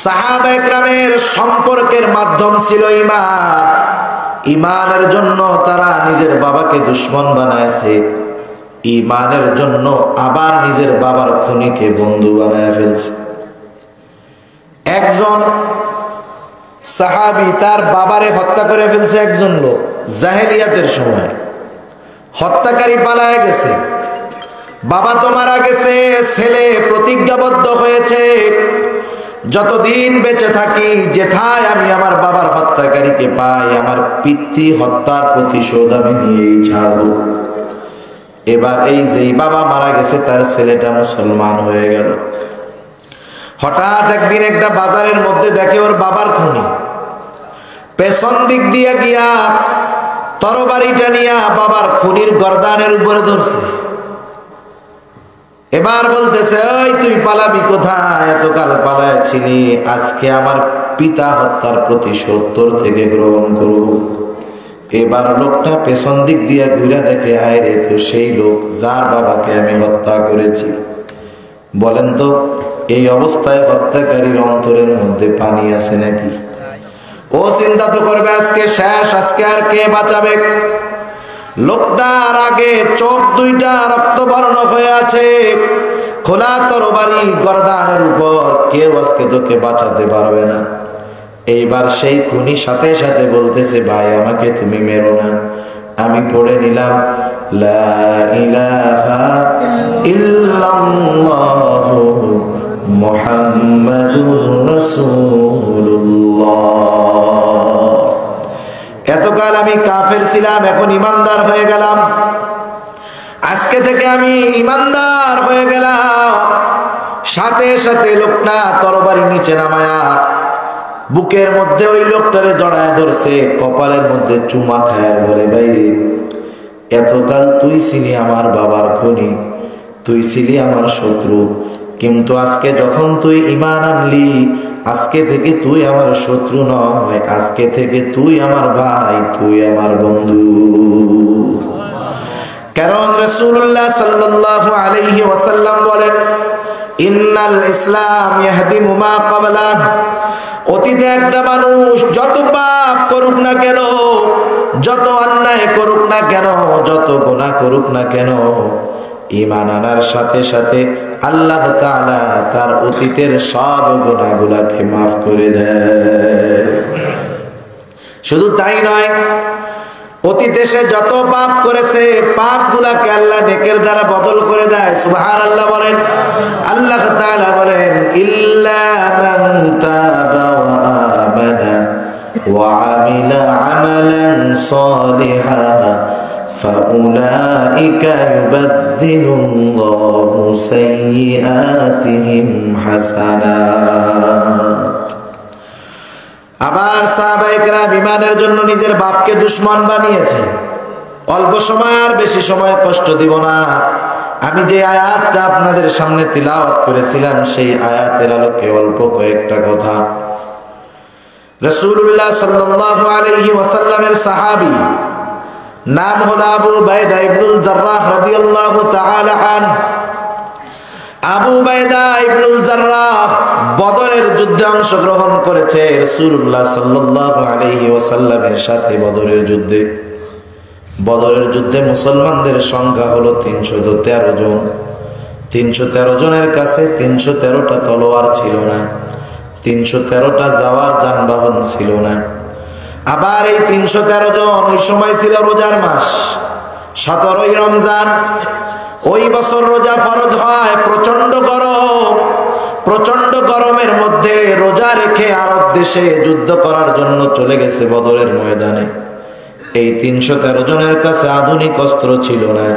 সাহাবায়ে কেরামের সম্পর্কের মাধ্যম ছিল ঈমান। ঈমানের জন্য তারা নিজের বাবাকে দুশমন বানাইছে, ঈমানের জন্য আবার নিজের বাবার খুনিকে বন্ধু বানায় ফেলছে। একজন সাহাবী তার বাবারে হত্যা করে ফেলছে, একজন লোক জাহেলিয়াতের সময়। হত্যাকারী পালায় গেছে, বাবা তো মারা গেছে, ছেলে প্রতিজ্ঞাবদ্ধ হয়েছে, যতদিন বেঁচে থাকি যেথায় আমি আমার বাবার হত্যাকারীকে পাই, আমার পিতৃ হত্যার প্রতিশোধ আমি নিয়েই ছাড়বো। এবার এই যে বাবা মারা গেছে, তার ছেলেটা মুসলমান হয়ে গেল। হঠাৎ একদিন একটা বাজারের মধ্যে দেখে ওর বাবার খুনি পেছন দিক দিয়ে গিয়া তরবারিটা নিয়া বাবার খুনির গর্দানের উপরে ধরছে। এবার বলতেছে, ওই তুই পালাবি কোথায়? এতকাল পালাইছিলি, আজকে আমার পিতা হত্যার প্রতিশোধ তোর থেকে গ্রহণ করব। এবার লোকটা পেছন দিক দিয়ে ঘুরে দেখে, আয় রে, তো সেই লোক যার বাবাকে আমি হত্যা করেছি। বলেন তো, এই অবস্থায় হত্যাকারীর অন্তরের মধ্যে পানি আছে নাকি? ও চিন্তা তো করবে আজকে শেষ, আজকে আর কে বাঁচাবে? লোকটার আগে চোখ দুইটা রক্তবর্ণ হয়ে আছে, খোলা তরবারি গর্দানের উপর, কেউ আজকে তোকে বাঁচাতে পারবে না। এইবার সেই খুনি সাথে সাথে বলতেছে, ভাই আমাকে তুমি মেরো না, আমি পড়ে নিলাম লা ইলাহা ইল্লাল্লাহু মুহাম্মাদুর রাসূলুল্লাহ। এতকাল আমি কাফের ছিলাম, এখন ইমানদার হয়ে গেলাম, আজকে থেকে আমি ইমানদার হয়ে গেলাম। সাথে সাথে লোকটা তরবারি নিচে নামায়া বুকের মধ্যে ওই লোকটারে জড়ায় ধরছে, কপালের মধ্যে চুমা খায়, বলে, ভাই এতকাল তুই ছিলি আমার বাবার খুনি, তুই ছিলি আমার শত্রু, কিন্তু আজকে যখন তুই ঈমান আনলি, আজকে থেকে তুই আমার শত্রু নয়, আজকে থেকে তুই আমার ভাই, তুই আমার বন্ধু। কারণ রাসূলুল্লাহ সাল্লাল্লাহু আলাইহি ওয়াসাল্লাম বলেন, ইন্নাল ইসলাম ইয়াহদিমু মা ক্বাবলাহ। অতীতে একটা মানুষ যত পাপ করুক না কেন, যত অন্যায় করুক না কেন, যত গুনাহ করুক না কেন, ঈমান আনার সাথে সাথে আল্লাহ তাআলা তার অতীতের সব গুনাহগুলোকে মাফ করে দেয়। শুধু তাই নয়, অতীতে সে যত পাপ করেছে, পাপগুলোকে আল্লাহ নেকের দ্বারা বদল করে দেয়। সুবহানাল্লাহ বলেন। আল্লাহ তাআলা বলেন, ইল্লা মান তাবা ওয়া আমানা ওয়া আমিলা আমালান সালিহা فأولئك يبدل الله سيئاتهم حسنات। আবার সাহাবায়ে কেরাম ঈমানের জন্য নিজের বাপকে দুশমন বানিয়েছে। অল্প সময় আর বেশি সময় কষ্ট দিব না। আমি যে আয়াতটা আপনাদের সামনে তিলাওয়াত করেছিলাম সেই আয়াতের আলোকে অল্প কয়েকটা কথা। রাসূলুল্লাহ সাল্লাল্লাহু আলাইহি ওয়াসাল্লামের সাহাবী নাম হলো আবু উবাইদা ইবনুল জাররাহ রাদিয়াল্লাহু তাআলা আনহু। আবু উবাইদা ইবনুল জাররাহ বদরের যুদ্ধে অংশগ্রহণ করেছে রাসূলুল্লাহ সাল্লাল্লাহু আলাইহি ওয়াসাল্লামের সাথে। বদরের যুদ্ধে মুসলমানদের সংখ্যা হলো 313 জন। 313 জনের কাছে 313টা তলোয়ার ছিল না, 313টা যাওয়ার যানবাহন ছিল না। আবার এই 313 জন ওই সময় ছিল রোজার মাস, 17ই রমজান। ওই বছর রোজা ফরজ হয়। প্রচন্ড গরমের মধ্যে রোজা রেখে আরব দেশে যুদ্ধ করার জন্য চলে গেছে বদরের ময়দানে। এই 313 জনের কাছে আধুনিক অস্ত্র ছিল না,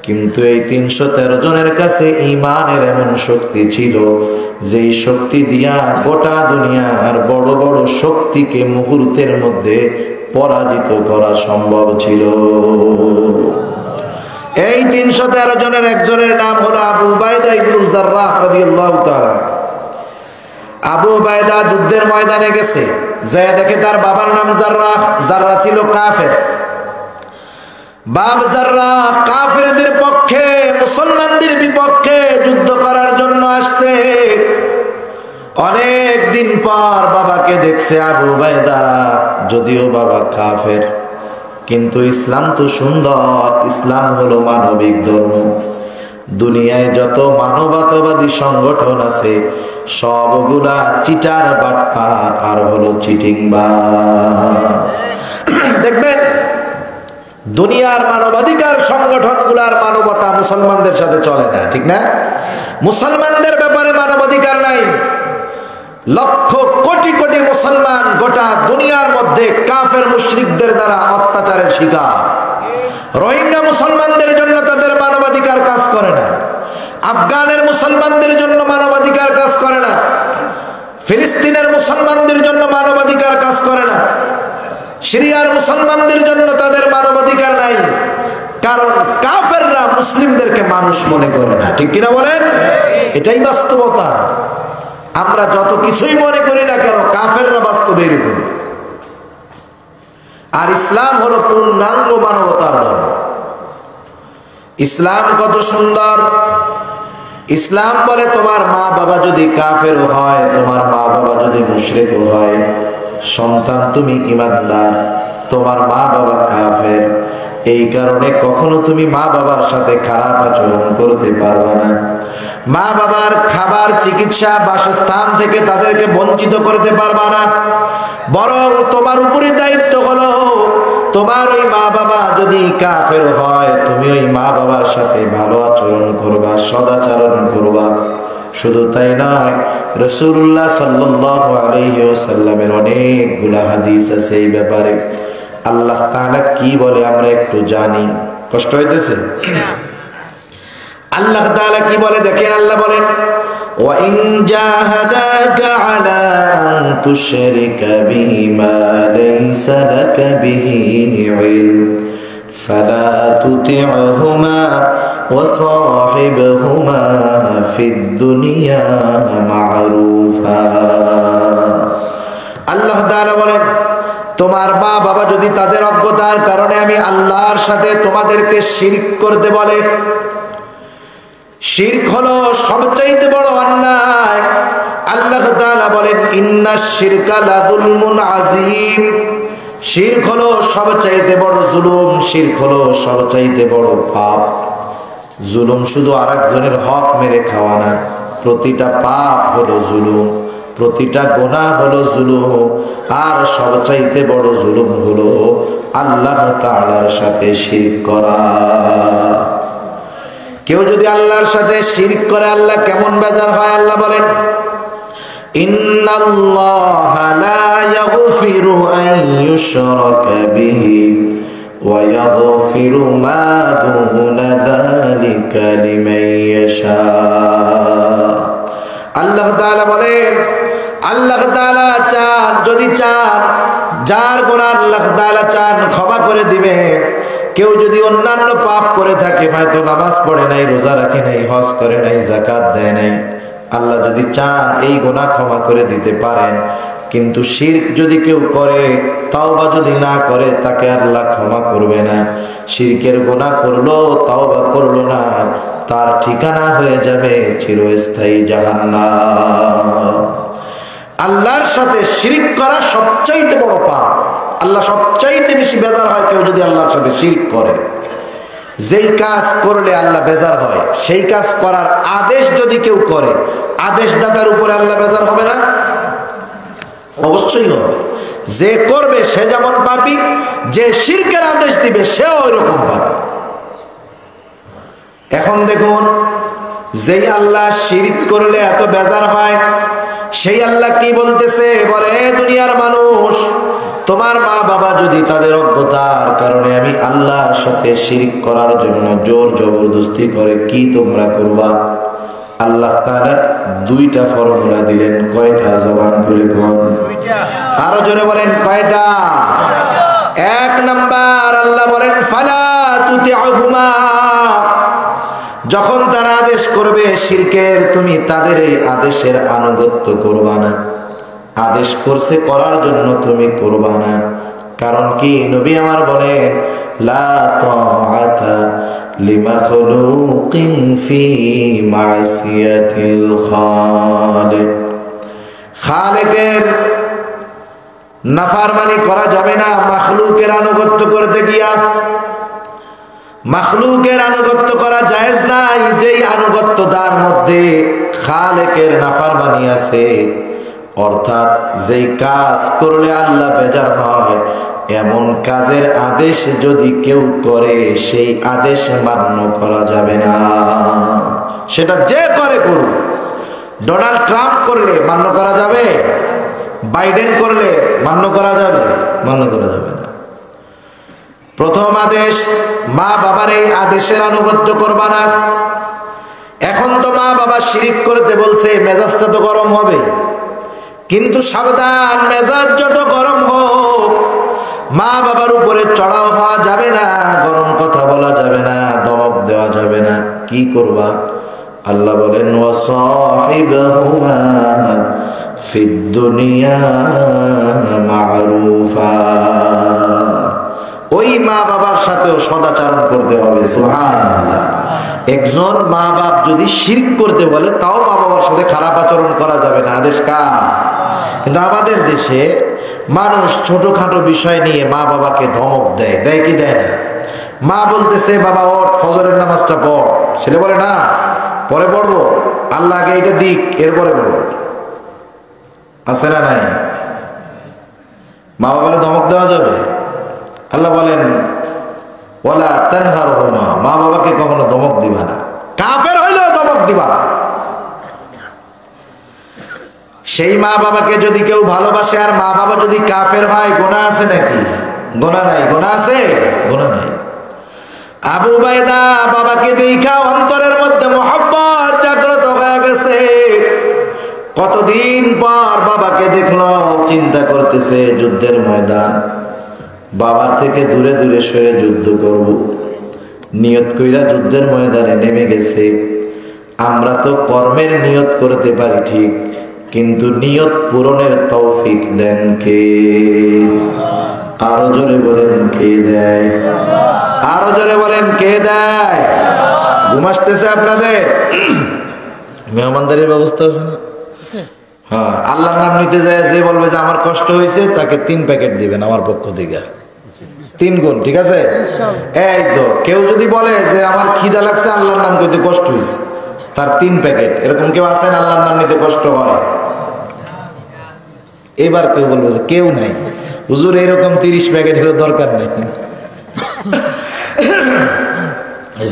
কিন্তু এই 313 জনের কাছে ঈমানের এমন শক্তি ছিল যেই শক্তি দিয়া গোটা দুনিয়ার বড় বড় শক্তিকে মুহূর্তের মধ্যে পরাজিত করা সম্ভব ছিল। এই 313 জনের একজনের নাম হলো আবু উবাইদা ইবনুল জাররাহ রাদিয়াল্লাহু তাআলা। আবু উবাইদা যুদ্ধের ময়দানে গেছে, যায় দেখে তার বাবার নাম জাররাহ। জাররাহ ছিল কাফের। বাপ জাররাহ কাফেরদের পক্ষে, মুসলমানদের বিপক্ষে যুদ্ধ করার জন্য আসছে। অনেক দিন পর বাবাকে দেখছে আবু উবাইদা। যদিও বাবা কাফের, কিন্তু ইসলাম তো সুন্দর। ইসলাম হলো মানবিক ধর্ম। দুনিয়ায় যত মানবতাবাদী সংগঠন আছে সবগুলা চিটার বাটপার আর হলো চিটিংবাজ। দেখবেন দুনিয়ার মানবাধিকার সংগঠনগুলার মানবতা মুসলমানদের সাথে চলে না, ঠিক না? মুসলমানদের ব্যাপারে মানবাধিকার নাই। লক্ষ কোটি কোটি মুসলমান গোটা দুনিয়ার মধ্যে কাফের মুশরিকদের দ্বারা অত্যাচারের শিকার। রোহিঙ্গা মুসলমানদের জন্য তাদের মানবাধিকার কাজ করে না। আফগানের মুসলমানদের জন্য মানবাধিকার কাজ করে না। ফিলিস্তিনের মুসলমানদের জন্য মানবাধিকার কাজ করে না। সিরিয়ার মুসলমানদের জন্য তাদের মানবাধিকার নাই, কারণ কাফেররা মুসলিমদেরকে মানুষ মনে করে না, ঠিক কিনা বলেন? এটাই বাস্তবতা। আমরা যত কিছুই মনে করি না কেন, কাফেররা বাস্তবে এরকম। আর ইসলাম হলো পূর্ণাঙ্গ মানবতার ধর্ম। ইসলাম কত সুন্দর! ইসলাম বলে তোমার মা বাবা যদি কাফেরও হয়, তোমার মা বাবা যদি মুশরিকও হয়, সন্তান তুমি ঈমানদার, তোমার মা বাবা কাফের, এই কারণে কখনো তুমি মা বাবার সাথে খারাপ আচরণ করতে পারবে না। মা বাবার খাবার, চিকিৎসা, বাসস্থান থেকে তাদেরকে বঞ্চিত করতে পারবে না। বরং তোমার উপরে দায়িত্ব হলো তোমার ওই মা বাবা যদি কাফের হয়, তুমি ওই মা বাবার সাথে ভালো আচরণ করবা, সদাচরণ করবা। শুধু তাই নয়, রাসূলুল্লাহ সাল্লাল্লাহু আলাইহি ওয়াসাল্লামের অনেকগুলা হাদিস আছে এই ব্যাপারে। আল্লাহ তাআলা কি বলে আমরা একটু জানি। কষ্ট হইতেছে? আল্লাহ তাআলা কি বলে দেখেন। আল্লাহ বলেন, ওয়া ইন জাহাদাকা আলা আন তুশরিকা বিমা লাইসা লাকা বিহি ইলম ফালা তুতি'হুমা ওয়া সাহিবহুমা ফিদ দুনিয়া মা'রুফা। আল্লাহ তাআলা বলেন, তোমার মা বাবা যদি তাদের অজ্ঞতার কারণে আমি আল্লাহর সাথে তোমাদেরকে শিরক করতে বলে, শিরক হলো সবচাইতে বড় অন্যায়। আল্লাহ তাআলা বলেন, ইন্নাশ শিরকা লাযুলমুন আযীম। শিরক হলো সবচাইতে বড় জুলুম, শিরক হলো সবচাইতে বড় পাপ। জুলুম শুধু আরেকজনের হক মেরে খাওয়া না, প্রতিটা পাপ হলো জুলুম, প্রতিটা গুনাহ হলো জুলুম। আর সবচাইতে বড় জুলুম হলো আল্লাহ তাআলার সাথে শিরক করা। কেউ যদি আল্লাহর সাথে শিরক করে আল্লাহ কেমন বেজার হয়? আল্লাহ বলেন, ইন্নাল্লাহা লা ইয়াগফিরু আন ইউশরাকা বিহি ويغفر ما دون ذلك لمن يشاء আল্লাহ তাআলা বলেন, আল্লাহ তাআলা চান, যদি চান যার গুনাহ আল্লাহ তাআলা চান ক্ষমা করে দিবেন। কেউ যদি অন্যান্য পাপ করে থাকে, হয়তো নামাজ পড়ে নাই, রোজা রাখে নাই, হজ করে নাই, যাকাত দেয় নাই, আল্লাহ যদি চান এই গুনাহ ক্ষমা করে দিতে পারেন। কিন্তু শিরক যদি কেউ করে, তাওবা যদি না করে, তাকে আল্লাহ ক্ষমা করবে না। শিরকের গুনাহ করলো, তাওবা করলো না, তার ঠিকানা হয়ে যাবে চিরস্থায়ী জাহান্নাম। আল্লাহর সাথে শিরক করা সবচাইতে বড় পাপ। আল্লাহ সবচাইতে বেশি বেজার হয় কেউ যদি আল্লাহর সাথে শিরক করে। যেই কাজ করলে আল্লাহ বেজার হয়, সেই কাজ করার আদেশ যদি কেউ করে, আদেশদাতার উপরে আল্লাহ বেজার হবে না? অবশ্যই হবে। যে করবে সে যেমন পাপী, যে শিরকের আদেশ দিবে সেও ওই রকম পাপী। এখন দেখুন, যেই আল্লাহ শিরক করলে এত বেজার হয়, সেই আল্লাহ কি বলতেছে? বলে, দুনিয়ার মানুষ, তোমার মা বাবা যদি তাদের অজ্ঞতার কারণে আমি আল্লাহর সাথে শিরক করার জন্য জোর জবরদস্তি করে, কি তোমরা করবা? আল্লাহ তাআলা দুইটা ফর্মুলা দিলেন। কয়টা? জবান খুলে কোন? আরো জোরে বলেন, কয়টা? এক নাম্বার, আল্লাহ বলেন ফালা তুতিউহুমা, যখন তারা আদেশ করবে শিরকের, তুমি তাদের এই আদেশের আনুগত্য করবা না। আদেশ করছে করার জন্য তুমি করবা না। কারণ কি? নবী আমার বলেন, লা তাআতা লিমাখলুকিন ফি মাসিয়াতিল খালিক, খালেকের নাফরমানি করা যাবে না মাখলুকের আনুগত্য করতে গিয়া। মাখলুকের আনুগত্য করা জায়েজ নাই, যেই আনুগত্য তার মধ্যে খালেকের নাফরমানি আছে, অর্থাৎ যেই কাজ করলে আল্লাহ বেজার হয়, এমন কাজের আদেশ যদি কেউ করে, সেই আদেশ মান্য করা যাবে না। সেটা যে করে করুক। ডোনাল্ড ট্রাম্প করলে মান্য করা যাবে? বাইডেন করলে মান্য করা যাবে? মান্য করা যাবে না। প্রথম আদেশ, মা বাবার এই আদেশের আনুগত্য করবা না। এখন তো মা বাবা শিরক করতে বলছে, মেজাজটা তো গরম হবে, কিন্তু সাবধান, মেজাজ যত গরম হোক, মা বাবার উপরে চড়াও হওয়া যাবে না, গরম কথা বলা যাবে না, ধমক দেওয়া যাবে না। কি করবা? আল্লাহ বলেন, ওয়াসাহিবহুমা ফিদ দুনিয়া মারুফা, ওই মা বাবার সাথেও সদাচরণ করতে হবে। সুবহানাল্লাহ। একজন মা বাপ যদি শিরক করতে বলে, তাও মা বাবার সাথে খারাপ আচরণ করা যাবে না। আদেশ কার? কিন্তু আমাদের দেশে মানুষ ছোটখাটো বিষয় নিয়ে মা বাবাকে ধমক দেয়। দেয় কি দেয় না? মা বলতেছে, বাবা ওঠ, ফজরের নামাজটা পড়। ছেলে বলে, না, পরে পড়বো, আল্লাহ আগে এটা দিক, এরপরে পড়বো। আছে না নাই? মা বাবারে ধমক দেওয়া যাবে? আল্লাহ বলেন, ওয়ালা তানহারহুমা, মা বাবাকে কখনো ধমক দিবা না। কাফের হইলেও ধমক দিবা না। সেই মা বাবাকে যদি কেউ ভালোবাসে আর মা বাবা যদি কাফের হয়, গুনাহ আছে নাকি? গুনাহ নাই। গুনাহ আছে? গুনাহ নাই। আবু উবাইদা বাবাকে দেখা অন্তরের মধ্যে মহব্বত জাগ্রত হয়ে গেছে। কতদিন পর বাবাকে দেখলো, চিন্তা করতেছে যুদ্ধের ময়দান, বাবার থেকে দূরে দূরে সরে যুদ্ধ করব। নিয়ত কইরা যুদ্ধের ময়দানে নেমে গেছে। আমরা তো কর্মের নিয়ত করতে পারি ঠিক, কিন্তু নিয়ত পূরণের তৌফিক দেন কে? আরো জোরে বলেন, কে দেয়? আরো জোরে বলেন, কে দেয়? ঘুম আসতেছে আপনাদের? মেহমানদারির ব্যবস্থা আছে না? হ্যাঁ, আল্লাহর নাম নিতে যায় যে বলবে যে আমার কষ্ট হয়েছে, তাকে 3 প্যাকেট দিবেন আমার পক্ষ থেকে, 3 গুণ। ঠিক আছে? এই তো, কেউ যদি বলে যে আমার খিদা লাগছে, আল্লাহর নাম কইতে কষ্ট হয়েছে, তার 3 প্যাকেট। এরকম কেউ আছেন আল্লাহর নাম নিতে কষ্ট হয়? এবার কেউ বলবে যে কেউ নাই, হুজুর এরকম 30 প্যাকেটের দরকার নেই।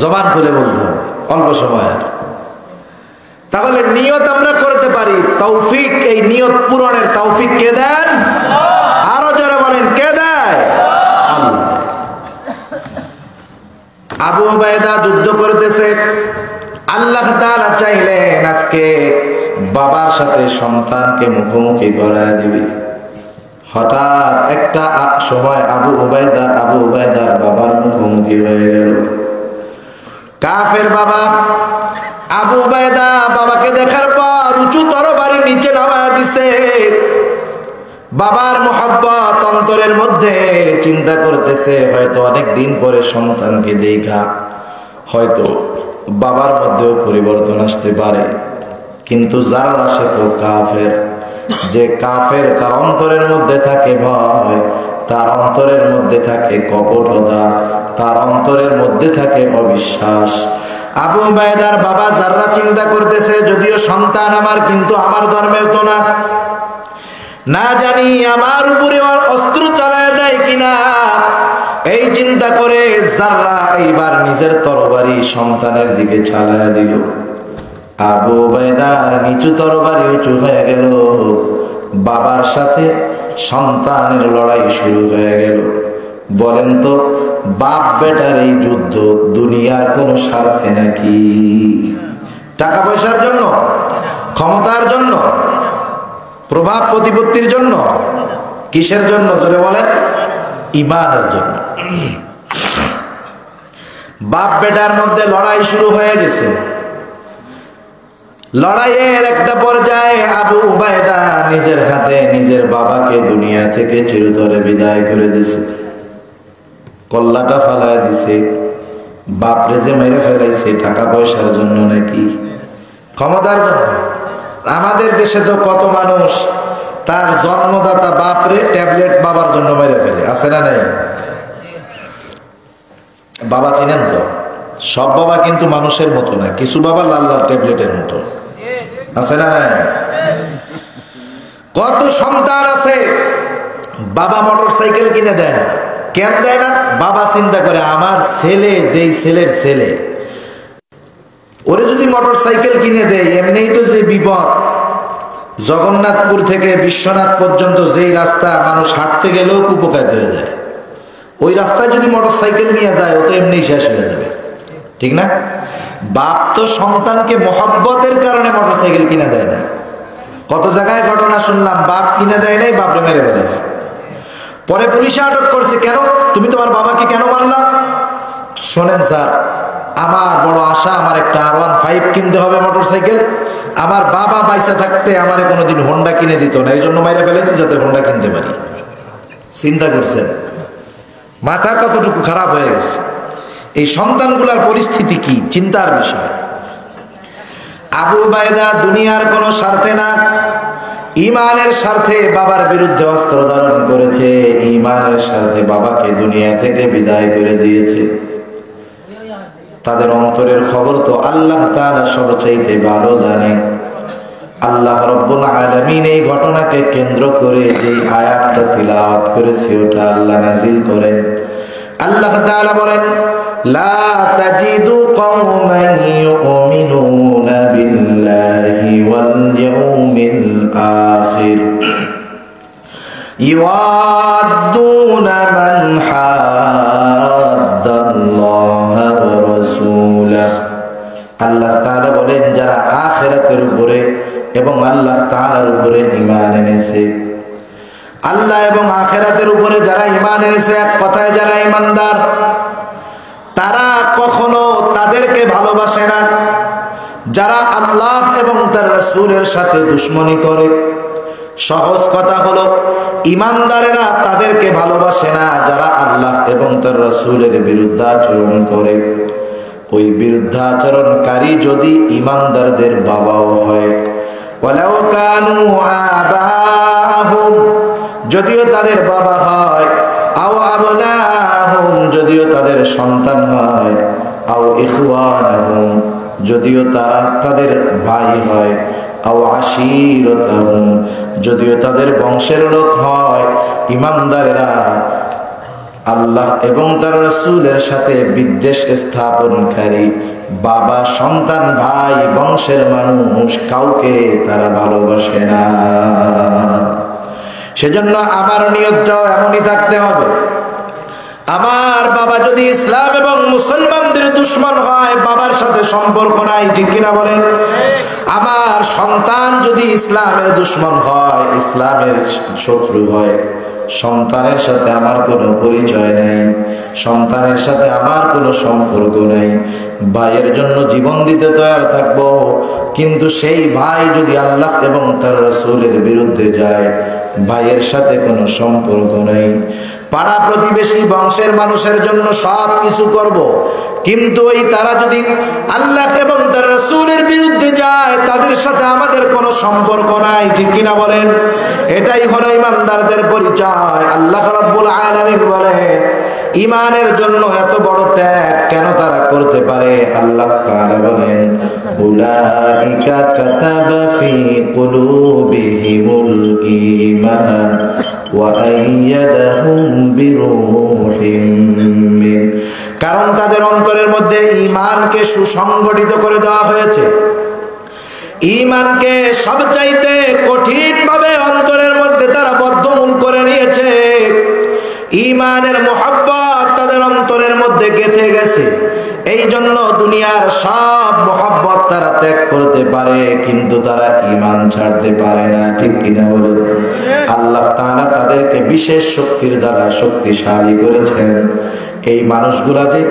জবান খুলে বলতে হবে, অল্প সময় আর। তাহলে নিয়ত আমরা করতে পারি, তৌফিক, এই নিয়ত পূরণের তৌফিক কে দেন? আরো জোরে বলেন, কে দেয়? আল্লাহ দেয়। আবু উবাইদা যুদ্ধ করতেছে। আল্লাহ তাআলা চাইলেন আজকে বাবার সাথে সন্তানকে মুখোমুখি করায় দিবে। হঠাৎ একটা সময় আবু উবাইদার বাবার মুখোমুখি হয়ে গেল। কাফের বাবা আবু উবাইদা বাবাকে দেখার পর উঁচু তরবারি নিচে নামায় দিছে। বাবার মোহাব্বত অন্তরের মধ্যে, চিন্তা করতেছে হয়তো অনেক দিন পরে সন্তানকে দেখা হয়তো বাবার মধ্যেও পরিবর্তন আসতে পারে। কিন্তু যারা সে তো কাফের, যে কাফের তার অন্তরের মধ্যে থাকে ভয়, তার অন্তরের মধ্যে থাকে কপটতা, তার অন্তরের মধ্যে থাকে অবিশ্বাস। আবু উবাইদার বাবা যারা চিন্তা করতেছে যদিও সন্তান আমার, কিন্তু আমার ধর্মের তো না, না জানি আমার উপরে অস্ত্র চালায় দেয় কিনা। এই চিন্তা করে যারা এইবার নিজের তরবারি সন্তানের দিকে চালায় দিল। আবু উবাইদার নিচু তরবারি উঁচু হয়ে গেল। বাবার সাথে সন্তানের লড়াই শুরু হয়ে গেল। বলেন তো বাপ বেটার এই যুদ্ধ দুনিয়ার কোন স্বার্থে নাকি? টাকা পয়সার জন্য, ক্ষমতার জন্য, প্রভাব প্রতিপত্তির জন্য? কিসের জন্য জোরে বলেন? ঈমানের জন্য। বাপ বেটার মধ্যে লড়াই শুরু হয়ে গেছে। লড়াইয়ের একটা পর্যায়ে আবু উবাইদা নিজের হাতে নিজের বাবাকে দুনিয়া থেকে চিরতরে বিদায় করে দিছে। কল্লাটা ফালায় দিছে। বাপরে যে মেরে ফেলাইছে টাকা পয়সার জন্য নাকি ক্ষমতার জন্য? আমাদের দেশে তো কত মানুষ তার জন্মদাতা বাপরে ট্যাবলেট বাবার জন্য মেরে ফেলে, আছে না নাই? বাবা চিনেন তো? সব বাবা কিন্তু মানুষের মতো না, কিছু বাবা লাল লাল ট্যাবলেটের মতো, আছে না নাই? কত সন্তান আছে বাবা মোটর সাইকেল কিনে দেয় না, কেন দেয় না? বাবা চিন্তা করে আমার ছেলে, যেই ছেলের ছেলে, ওরে যদি মোটর সাইকেল কিনে দেয় এমনিই তো যে বিপদ। জগন্নাথপুর থেকে বিশ্বনাথ পর্যন্ত যেই রাস্তা মানুষ হাঁটতে গেলেও কুপকাত হয়ে যায়, ওই রাস্তায় যদি মোটর সাইকেল নিয়ে যায় ও তো এমনি শেষ হয়ে যাবে, ঠিক না? বাপ তো সন্তানকে মহব্বতের কারণে মোটর সাইকেল কিনে দেয় না। কত জায়গায় ঘটনা শুনলাম, বাপ কিনে দেয় নাই, বাপরে মেরে ফেলেছে। পরে পুলিশে আটক করছে। কেন? তুমি তোমার বাবাকে কেন মারলাম? শোনেন স্যার, আমার বড় আশা, আমার একটা R15 কিনতে হবে মোটর সাইকেল। আমার বাবা বাইসা থাকতে আমারে কোনোদিন হোন্ডা কিনে দিত না, এই জন্য মাইরা ফেলেছি যাতে হোন্ডা কিনতে পারি। চিন্তা করছেন মাথা কতটুকু খারাপ হয়ে গেছে? এই সন্তানগুলার পরিস্থিতি কি চিন্তার বিষয়। আবু উবাইদা দুনিয়ার কোন স্বার্থে না, ঈমানের স্বার্থে বাবার বিরুদ্ধে অস্ত্র ধারণ করেছে। ঈমানের স্বার্থে বাবাকে দুনিয়া থেকে বিদায় করে দিয়েছে। তাদের অন্তরের খবর তো আল্লাহ তাআলা সবচাইতে ভালো জানে। আল্লাহ রাব্বুল আলামিন এই ঘটনাকে কেন্দ্র করে যে আয়াতটা তিলাওয়াত করেছে ওটা আল্লাহ নাযিল করেন। আল্লাহ তাআলা বলেন, লা তাজিদু কওমান ইউমিনুনা বিল্লাহি ওয়াল ইয়াউমিল আখির ইওয়াদুনা মান হাদ্দাল্লাহা ওয়া রাসূলাহু। আল্লাহ তাআলা বলেন, যারা আখিরাতের উপরে এবং আল্লাহ তাআলার উপরে ঈমান এনেছে, আল্লাহ এবং আখিরাতের উপরে যারা ঈমান এনেছে, এক কথায় যারা ঈমানদার, তারা কখনো তাদেরকে ভালোবাসে না যারা আল্লাহ এবং তার রাসূলের সাথে দুশমনি করে। সহজ কথা হলো, ঈমানদারেরা তাদেরকে ভালোবাসে না যারা আল্লাহ এবং তার রাসূলের বিরুদ্ধাচরণ করে। ওই বিরুদ্ধাচরণকারী যদি ঈমানদারদের বাবাও হয়, ওয়ালাউ কানু আবাহুম, যদিও তাদের বাবা হয়, আও আবনাহুম, যদিও তাদের সন্তান হয়, আও ইখওয়ানাহুম, যদিও তারা তাদের ভাই হয়, আও আশীরাতাহুম, যদিও তাদের বংশের লোক হয়। ঈমানদারেরা আল্লাহ এবং তার রাসূলের সাথে বিদ্বেষ স্থাপনকারী বাবা, সন্তান, ভাই, বংশের মানুষ কাউকে তারা ভালোবাসে না। সেজন্য আমার নিয়তটাও এমনই থাকতে হবে। আমার বাবা যদি ইসলাম এবং মুসলমানদের দুশমন হয়, বাবার সাথে সম্পর্ক নাই, ঠিক কিনা বলেন? আমার সন্তান যদি ইসলামের দুশমন হয়, ইসলামের শত্রু হয়, সন্তানের সাথে আমার কোনো পরিচয় নেই, সন্তানের সাথে আমার কোনো সম্পর্ক নেই। ভাইয়ের জন্য জীবন দিতে তৈরি থাকবো, কিন্তু সেই ভাই যদি আল্লাহ এবং তার রাসূলের বিরুদ্ধে যায়, ভাইয়ের সাথে কোনো সম্পর্ক নেই। পাড়া প্রতিবেশী বংশের মানুষের জন্য সব কিছু করব, কিন্তু ওই তারা যদি আল্লাহ এবং তার রাসূলের বিরুদ্ধে যায়, তাদের সাথে আমাদের কোনো সম্পর্ক নাই, ঠিক কিনা বলেন? এটাই হলো ইমানদারদের পরিচয়। আল্লাহ রাব্বুল আলামিন বলেন, ইমানের জন্য এত বড় ত্যাগ কেন তারা করতে পারে? আল্লাহ তাআলা বলেন, উলাইকা কাতাবা ফি কুলুবিহিমুল ঈমান ওয়া আইয়াদাহুম বিরূহিম মিন। কারণ তাদের অন্তরের মধ্যে ঈমানকে সুসংগঠিত করে দেওয়া হয়েছে। ঈমানকে সবচাইতে কঠিন ভাবে অন্তরের মধ্যে তারা বদ্ধমূল করে নিয়েছে। ঈমানের মোহাব্বত তাদের অন্তরের মধ্যে গেঁথে গেছে। এই জন্য দুনিয়ার সব মোহাব্বত তারা ত্যাগ করতে পারে, কিন্তু তারা ঈমান ছাড়তে পারে না, ঠিক কিনা বলুন? আল্লাহ তাআলা তাদেরকে বিশেষ শক্তির দ্বারা শক্তিশালী করেছেন। এই মানুষগুলা যে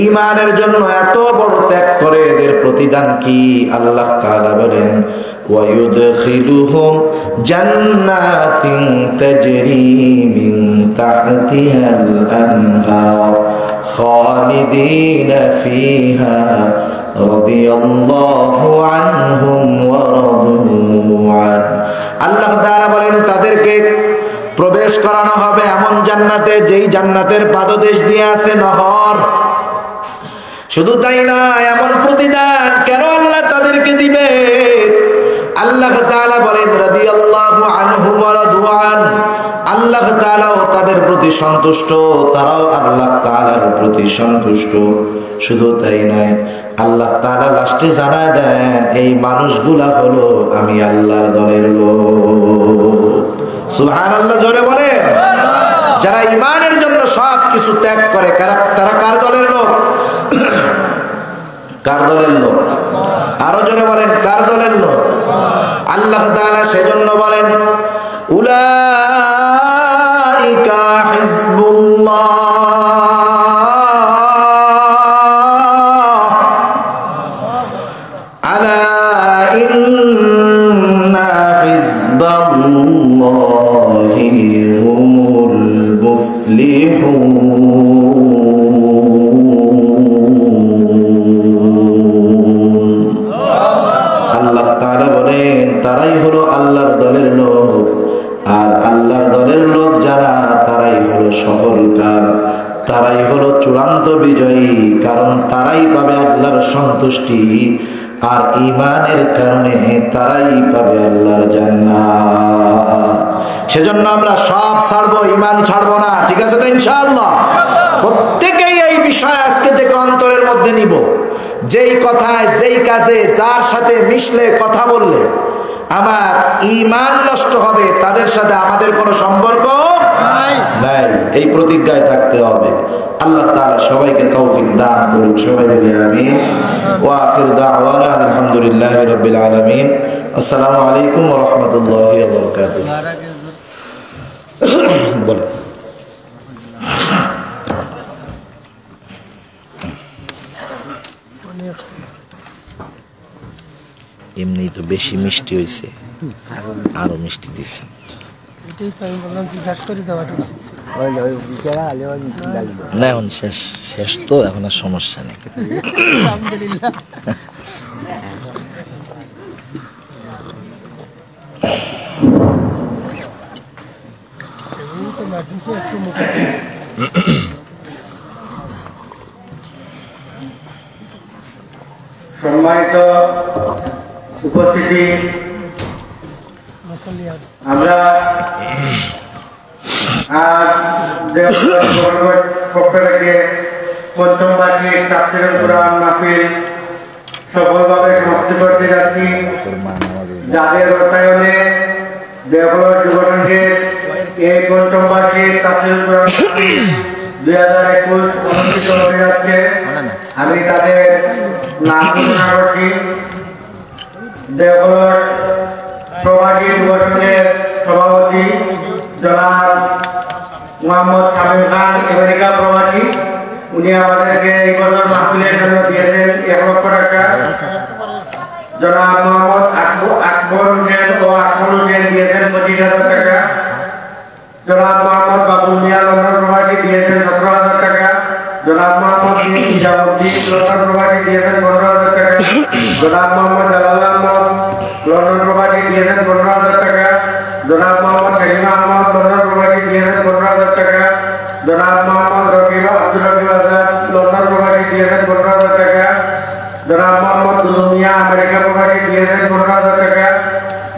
ঈমানের জন্য এত বড় ত্যাগ করে, এদের প্রতিদান কি? আল্লাহ তাআলা বলেন, وَيُدْخِلُهُمْ جَنَّاتٍ تَجْرِي مِنْ تَحْتِهَا الْأَنْهَارُ خَالِدِينَ فِيهَا رَضِيَ اللَّهُ عَنْهُمْ وَرَضُوا عَنْهُ। আল্লাহ তাআলা বলেন, তাদেরকে প্রবেশ করানো হবে এমন জান্নাতে, যেই জান্নাতের পাদদেশ দিয়ে আছে নহর। শুধু তাই না, এমন প্রতিদান কেন আল্লাহ তাদেরকে দিবে? আল্লাহ তাআলা বলেন, রাদিয়াল্লাহু আনহুম ওয়া রাদু আন। আল্লাহ তাআলাও তাদের প্রতি সন্তুষ্ট, তারাও আল্লাহ তাআলার প্রতি সন্তুষ্ট। শুধু তাই নয়, আল্লাহ তাআলা লাস্টে জানায় দেন, এই মানুষগুলা হলো আমি আল্লাহর দলের লোক। সুবহানাল্লাহ, জোরে বলেন। যারা ঈমানের জন্য সব কিছু ত্যাগ করে, তারা কার দলের লোক? কার দলের লোক? আরো জোরে বলেন, কার দলের লোক? আল্লাহ তাআলা সেজন্য বলেন, উলাইকা হিজবুল্লাহ আলা ইন্না হিজবাল্লাহি হুমুল মুফলিহুন। তারাই হলো আল্লাহর দলের লোক। আর আল্লাহর দলের লোক যারা, তারাই হলো সফলকাম, তারাই হলো চূড়ান্ত বিজয়ী। কারণ তারাই পাবে আল্লাহর সন্তুষ্টি, আর ঈমানের কারণে তারাই পাবে আল্লাহর জান্নাত। সেজন্য আমরা সব ছাড়বো, ঈমান ছাড়বো না, ঠিক আছে তো ইনশাআল্লাহ? প্রত্যেকেই এই বিষয় আজকে থেকে অন্তরের মধ্যে নিব। যেই কথায়, যেই কাজে, যার সাথে মিশলে, কথা বললে আমার ঈমান নষ্ট হবে, তাদের সাথে আমাদের কোনো সম্পর্ক নাই। এই প্রতিজ্ঞায় থাকতে হবে। আল্লাহ তাআলা সবাইকে তৌফিক দান করুন। সবাই বলি আমিন। ওয়া আখির দাওয়ানা আলহামদুলিল্লাহি রাব্বিল আলামিন। আসসালামু আলাইকুম ওয়া রাহমাতুল্লাহি ওয়া বারাকাতুহু। বলেন। এমনি তো বেশি মিষ্টি হয়েছে, আরো মিষ্টি দিছে। না এখন শেষ, শেষ তো, এখন আর সমস্যা নেই। সম্মানিত উপস্থিতি, আমরা আজ পক্ষ থেকে পঞ্চম বার্ষিক তাফসীরুল কুরআন মাহফিল সফলভাবে সমাপ্তি করতে যাচ্ছি। যাদের অর্থায়নে দেওঘর যুব সংঘের এই পঞ্চম বার্ষিক তাফসীরুল কুরআন 2021 অনুষ্ঠিত হতে যাচ্ছে। আমি তাদের নাম ঘোষণা করছি। দেওঘর প্রবাসী যুবসংঘের সভাপতি জনাব মোহাম্মদ শামীম খান, আমেরিকা প্রবাসী। উনি আমাদেরকে এই বছর মাহফিলের জন্য দিয়েছেন 1 লক্ষ টাকা। জনাব মোহাম্মদ আকবর হোসেন ও আকমল হোসেন দিয়েছেন 25,000 টাকা। জনাব মোহাম্মদ বাবুল মিয়া লন্ডন প্রবাসী দিয়েছেন 17,000 টাকা। জনাব মোহাম্মদ নিজামুদ্দিন লন্ডন প্রবাসী দিয়েছেন 15,000 টাকা। জনাব মোহাম্মদ জালাল আহমদ লন্ডন প্রবাসী দিয়েছেন 15,000 টাকা। জনাব মোহাম্মদ সেলিম আহমদ লন্ডন প্রবাসী দিয়েছেন 15,000 টাকা। জনাব মোহাম্মদ রকিব আব্দুল রকিব আজাদ লন্ডন প্রবাসী দিয়েছেন 15,000 টাকা। জনাব মোহাম্মদ দুলু মিয়া আমেরিকা প্রবাসী দিয়েছেন 15,000 টাকা।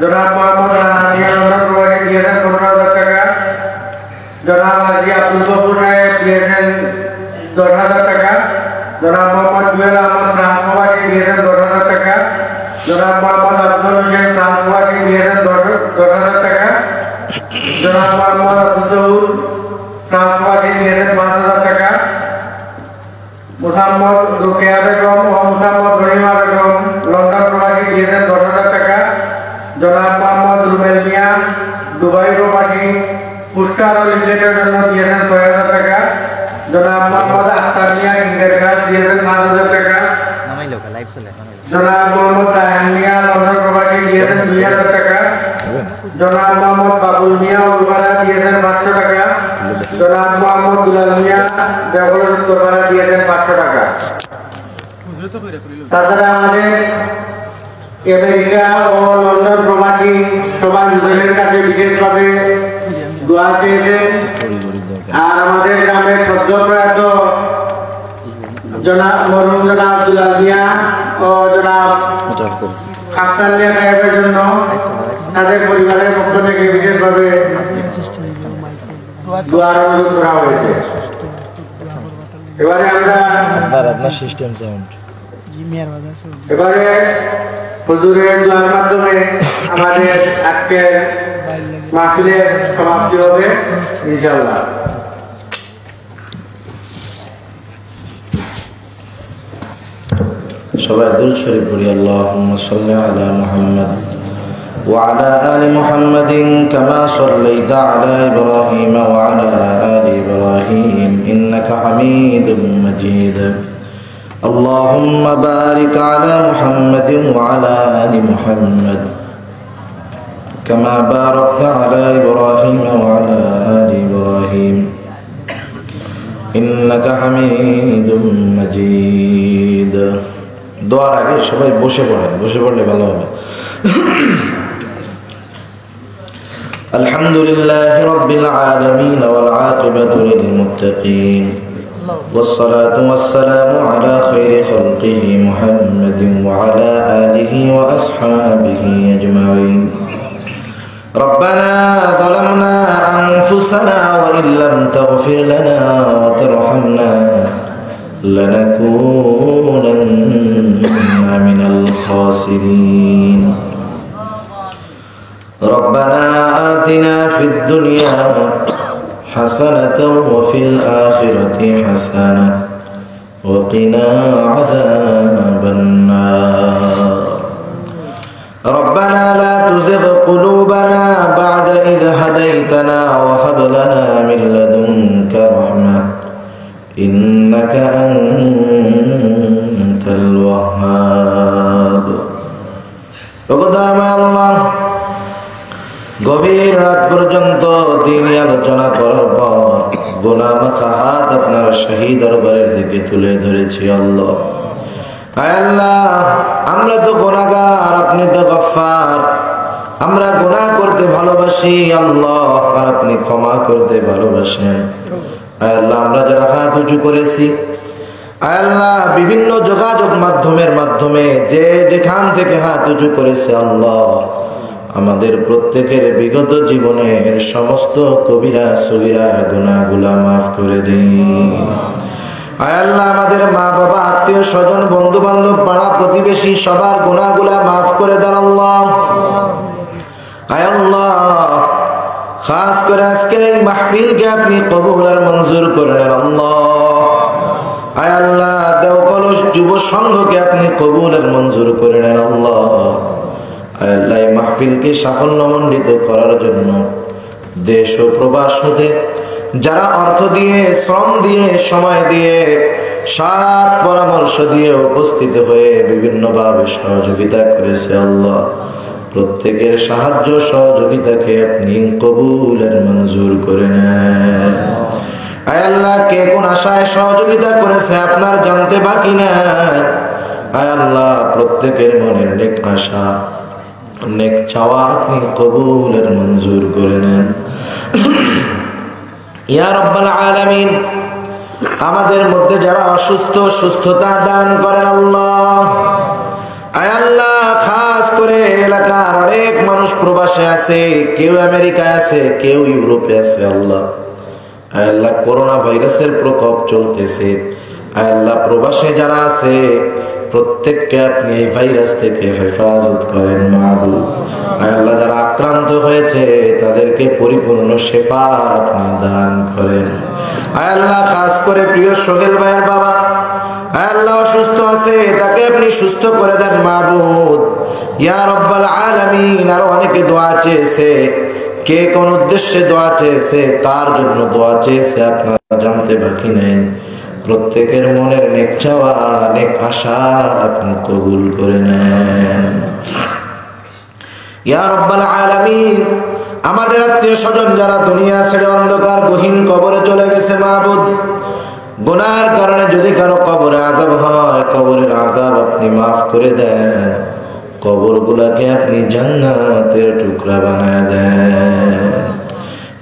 জনাব মোহাম্মদ রানা মিয়া লন্ডন প্রবাসী দিয়েছেন 15,000 টাকা। জনাব হাজি আব্দুল গফুর সাহেব দিয়েছেন 10,000 টাকা। জনাব মোহাম্মদ জুয়েল আহমদ ফ্রান্স প্রবাসী দিয়েছেন 10,000 টাকা। জনাব মোহাম্মদ আব্দুল হোসেন ফ্রান্স প্রবাসী দিয়েছেন 10,000 টাকা। জনাব মোহাম্মদ আব্দুল জহুর ফ্রান্স প্রবাসী দিয়েছেন 5,000 টাকা। মুহাম্মদ রুকেয়া বেগম ও মুহাম্মদ রহিমা বেগম লন্ডন প্রবাসী দিয়েছেন 10,000 টাকা। জনাব মোহাম্মদ রুবেল মিয়া দুবাই প্রবাসী পুরস্কার ও লিমিটেডের জন্য দিয়েছেন 6,000 টাকা। জনাব মোহাম্মদ আখতার মিয়া ইন্ডিয়ার কাজ দিয়েছেন 5,000 টাকা। জনাব মোহাম্মদ রায়হান মিয়া লন্ডন প্রবাসী দিয়েছেন 2,000 টাকা। জনাব মোহাম্মদ বাবুল মিয়া উলপাড়া দিয়েছেন 500 টাকা। জনাব মোহাম্মদ দুলাল মিয়া দেওঘর উত্তরপাড়া দিয়েছেন 500 টাকা। তাছাড়া আমাদের আমেরিকা ও লন্ডন প্রবাসী সবাই নিজেদের কাছে বিশেষভাবে দোয়া চেয়েছেন। আর আমাদের গ্রামের সদ্য প্রয়াত জনাব মরহুম জনাব দুলাল মিয়া ও জনাব আখতার মিয়া সাহেবের জন্য তাদের পরিবারের পক্ষ থেকে বিশেষভাবে দোয়ার অনুরোধ করা হয়েছে। এবারে আমরা এবারে হুজুরের দোয়ার মাধ্যমে আমাদের আজকের মাহফিলের সমাপ্তি হবে ইনশাআল্লাহ। সবাই দুরূদ শরীফ পড়ি। আল্লাহুম্মা সাল্লি আলা মুহাম্মাদ ওয়া আলা আলি মুহাম্মাদিন কামা সাল্লাইতা আলা ইব্রাহিম ওয়া আলা আলি ইব্রাহিম ইন্নাকা হামিদুম মাজিদ। আল্লাহুম্মা বারিক আলা মুহাম্মাদিন ওয়া আলা আলি মুহাম্মাদ কামা বারাকতা আলা ইব্রাহিম ওয়া আলা আলি ইব্রাহিম ইন্নাকা হামিদুম মাজিদ। দোয়ার আগে সবাই বসে পড়েন, বসে পড়লে ভালো হবে। আলহামদুলিল্লাহি রাব্বিল আলামিন ওয়াল আকিবাতু লিল মুত্তাকিন والصلاة والسلام على خير خلقه محمد وعلى آله وأصحابه أجمعين. ربنا ظلمنا أنفسنا وإن لم تغفر لنا وترحمنا لنكونن من الخاسرين. ربنا آتنا في الدنيا حسنة وفي الآخرة حسنة وقنا عذاب النار. ربنا لا تزغ قلوبنا بعد إذ هديتنا وهب لنا من لدنك رحمة إنك أنت الوهاب. الله গভীর রাত পর্যন্ত দিনই আলোচনা করার পর গুনাহ মাখা হাত আপনার শাহী দরবারের দিকে তুলে ধরেছি। আল্লাহ, আয় আল্লাহ, আমরা তো গুনাহগার, আপনি তো গফফার। আমরা গুনাহ করতে ভালোবাসি আল্লাহ, আর আপনি ক্ষমা করতে ভালোবাসেন। আয় আল্লাহ, আমরা যারা হাত উঁচু করেছি, আয় আল্লাহ, বিভিন্ন যোগাযোগ মাধ্যমের মাধ্যমে যে যেখান থেকে হাত উঁচু করেছে আল্লাহ, আমাদের প্রত্যেকের বিগত জীবনের সমস্ত কবিরা সগীরা গুনাহগুলা মাফ করে দিন। আয় আল্লাহ, আমাদের মা বাবা, আত্মীয় স্বজন, বন্ধু বান্ধব, পাড়া প্রতিবেশী সবার গুনাহগুলা মাফ করে দেন আল্লাহ। আয় আল্লাহ, খাস করে আজকের এই মাহফিলকে আপনি কবুল আর মঞ্জুর করে নেন আল্লাহ। আয় আল্লাহ, দেওকলস যুব সংঘকে আপনি কবুল আর মঞ্জুর করে নেন আল্লাহ। আয় আল্লাহ, এই মাহফিলকে সাফল্যমণ্ডিত করার জন্য দেশ ও প্রবাস হতে যারা অর্থ দিয়ে, শ্রম দিয়ে, সময় দিয়ে, সাত পরামর্শ দিয়ে উপস্থিত হয়ে বিভিন্নভাবে সহযোগিতা করেছে আল্লাহ, প্রত্যেকের সাহায্য সহযোগিতাকে আপনি কবুল আর মঞ্জুর করে নেন। আয় আল্লাহ, কে কোন আশায় সহযোগিতা করেছে আপনার জানতে বাকি নাই। আয় আল্লাহ, প্রত্যেকের মনের নেক আশা, নেক চাওয়া আপনি কবুল আর মঞ্জুর করে নেন। ইয়া রাব্বাল আলামিন, আমাদের মধ্যে যারা অসুস্থ, সুস্থতা দান করেন আল্লাহ। আয় আল্লাহ, খাস করে এলাকার অনেক মানুষ প্রবাসে আছে, কেউ আমেরিকায় আছে, কেউ ইউরোপে আছে আল্লাহ। আয় আল্লাহ, করোনা ভাইরাসের প্রকোপ চলতেছে। আয় আল্লাহ, প্রবাসে যারা আছে প্রত্যেককে আপনি এই ভাইরাস থেকে হেফাজত করেন মাবুদ। আয় আল্লাহ, যারা আক্রান্ত হয়েছে তাদেরকে পরিপূর্ণ শেফা আপনি দান করেন। আয় আল্লাহ, খাস করে প্রিয় সোহেল ভাইয়ের বাবা আয় আল্লাহ অসুস্থ আছে, তাকে আপনি সুস্থ করে দেন মাবুদ। ইয়া রাব্বাল আলামিন, আরো অনেকে দোয়া চেয়েছে, কে কোন উদ্দেশ্যে দোয়া চেয়েছে, কার জন্য দোয়া চেয়েছে আপনারা জানতে বাকি নেই। প্রত্যেকের মনের নেক চাওয়া, নেক আশা আপনি কবুল করে নেন। ইয়া রাব্বাল আলামিন, আমাদের আত্মীয় স্বজন যারা দুনিয়া ছেড়ে অন্ধকার গহীন কবরে চলে গেছে মাবুদ, গুনার কারণে যদি কারো কবরে আযাব হয়, কবরের আযাব আপনি মাফ করে দেন। কবরগুলাকে আপনি জান্নাতের টুকরা বানায় দেন।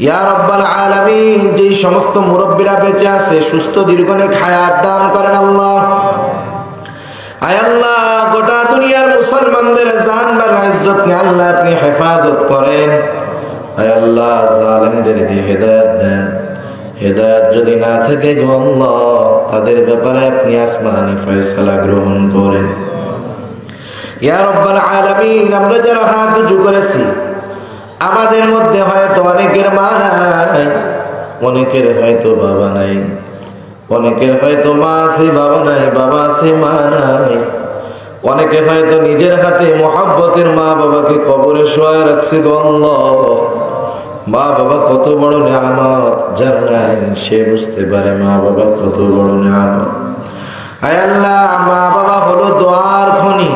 ইয়া রাব্বাল আলামিন, যেই সমস্ত মুরব্বীরা বেঁচে আছে সুস্থ দীর্ঘনেক হায়াত দান করেন আল্লাহ। আয় আল্লাহ, গোটা দুনিয়ার মুসলমানদের জান মাল ইজ্জত নিয়ে আল্লাহ আপনি হেফাজত করেন। আয় আল্লাহ, জালেমদেরকে হেদায়েত দেন। হেদায়েত যদি না থাকে গো আল্লাহ, তাদের ব্যাপারে আপনি আসমানি ফয়সালা গ্রহণ করেন। ইয়া রাব্বাল আলামিন, আমরা যারা হাত উঁচু করেছি, আমাদের মধ্যে হয়তো অনেকের মা নাই, অনেকের হয়তো বাবা নাই, অনেকের হয়তো মা আছে বাবা নাই, বাবা আছে মা নাই। অনেকে হয়তো নিজের হাতে মোহাব্বতের মা বাবাকে কবরে শোয়া রাখছে গো আল্লাহ। মা বাবা কত বড় নিয়ামত, যার নাই সে বুঝতে পারে মা বাবা কত বড় নিয়ামত। আয় আল্লাহ, মা বাবা হলো দোয়ার খনি।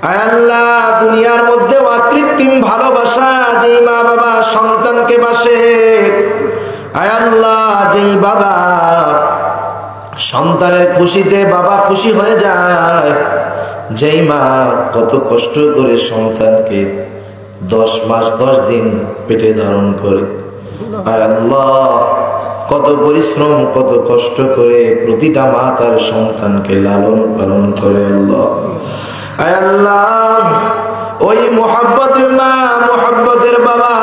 আয় আল্লাহ, দুনিয়ার মধ্যে অকৃত্রিম ভালোবাসা যেই মা বাবা সন্তানকে বাসে, আয় আল্লাহ, যেই বাবা সন্তানের খুশিতে বাবা খুশি হয়ে যায়, যেই মা কত কষ্ট করে সন্তানকে 10 মাস 10 দিন পেটে ধারণ করে, আয় আল্লাহ, কত পরিশ্রম কত কষ্ট করে প্রতিটা মা তার সন্তানকে লালন পালন করে আল্লাহ। আয় আল্লাহ, ওই মোহাব্বতের মা মোহাব্বতের বাবা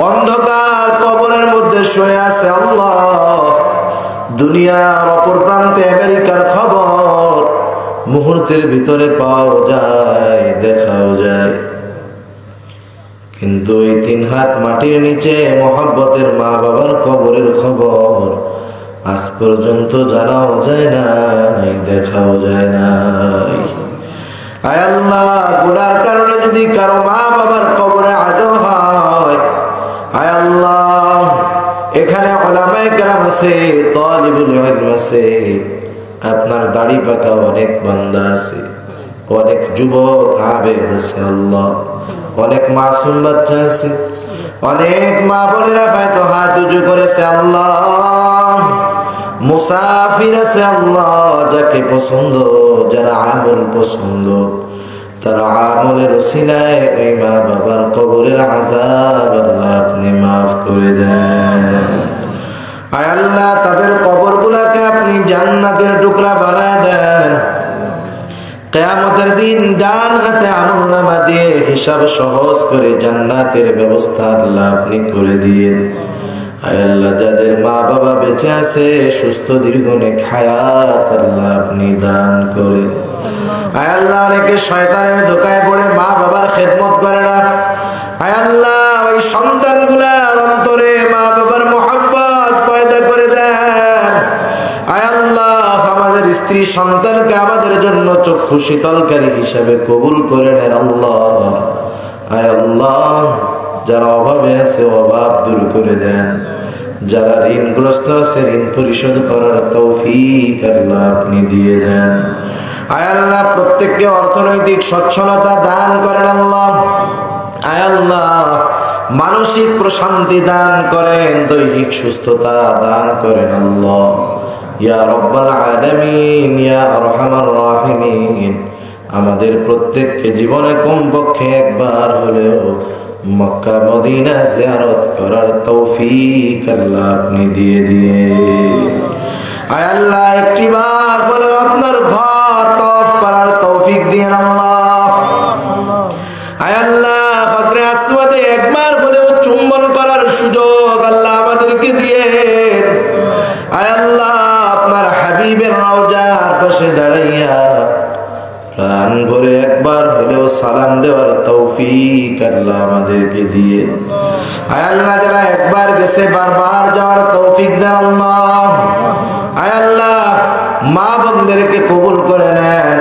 অন্ধকার কবরের মধ্যে শুয়ে আছে আল্লাহ। দুনিয়ার অপর প্রান্তে আমেরিকার খবর মুহূর্তের ভিতরে পাওয়া যায়, দেখাও যায়, কিন্তু এই 3 হাত মাটির নিচে মোহাব্বতের মা বাবার কবরের খবর আজ পর্যন্ত জানাও যায় নাই, দেখাও যায় নাই। আয় আল্লাহ, গুনার কারণে যদি কারো মা বাবার কবরে আযাব হয়, আয় আল্লাহ, এখানে উলামায়ে কেরাম আছে, তালিবুল ইলম আছে, আপনার দাড়ি পাকা অনেক বান্দা আছে, অনেক যুবক আবেদ আছে আল্লাহ, অনেক মাসুম বাচ্চা আছে, অনেক মা বোনেরা হয়তো হাত উঁচু করেছে আল্লাহ। মুসাফির আছে আল্লাহ, যাকে পছন্দ, যারা আমল পছন্দ, তারা আমলের ওসিলায় ওই মা বাবার কবরের আযাব আল্লাহ আপনি মাফ করে দেন। আয় আল্লাহ, তাদের কবরগুলাকে আপনি জান্নাতের টুকরা বানায় দেন। কিয়ামতের দিন ডান হাতে আমলনামা দিয়ে হিসাব সহজ করে জান্নাতের ব্যবস্থা আল্লাহ আপনি করে দিয়েন। আয় আল্লাহ, যাদের মা বাবা বেঁচে আছে সুস্থ দীর্ঘনেক হায়াত আল্লাহ আপনি দান করেন। আয় আল্লাহ অনেকে শয়তানের ধোকায় পড়ে মা বাবার খেদমত করে না। আয় আল্লাহ ওই সন্তানগুলার অন্তরে মা বাবার মোহাব্বত পয়দা করে দেন। আয় আল্লাহ আমাদের স্ত্রী সন্তানকে আমাদের জন্য চক্ষু শীতলকারী হিসেবে কবুল করে নেন আল্লাহ। আয় আল্লাহ যারা অভাবে আছে অভাব দূর করে দেন, যারা ঋণগ্রস্ত আছে ঋণ পরিশোধ করার তৌফিক আল্লাহ আপনি দিয়ে দেন। আয় আল্লাহ প্রত্যেককে অর্থনৈতিক সচ্ছলতা দান করেন আল্লাহ। আয় আল্লাহ মানসিক প্রশান্তি দান করেন, দৈহিক সুস্থতা দান করেন আল্লাহ। ইয়া রব্বাল আলামিন, ইয়া আরহামার রাহিমিন, আমাদের প্রত্যেককে জীবনে কমপক্ষে একবার হলেও মক্কা মদিনা জিয়ারত করার তৌফিক আল্লাহ আপনি দিয়ে দিয়ে। আয় আল্লাহ একটি বার হলেও আপনার ঘর তওয়াফ করার তৌফিক দিয়েন আল্লাহ। আয় আল্লাহ হজরে আসওয়াদে একবার হলেও চুম্বন করার সুযোগ আল্লাহ আমাদেরকে দিয়েন। আয় আল্লাহ আপনার হাবিবের রওজার পাশে দাঁড়াইয়া প্রাণ ভরে একবার হলেও সালাম দেওয়ার তৌফিক আল্লাহ আমাদেরকে দিয়ে। আয় আল্লাহ যারা একবার গেছে বারবার যাওয়ার তৌফিক দেন আল্লাহ। আয় আল্লাহ মা বোনদেরকে কবুল করে নেন।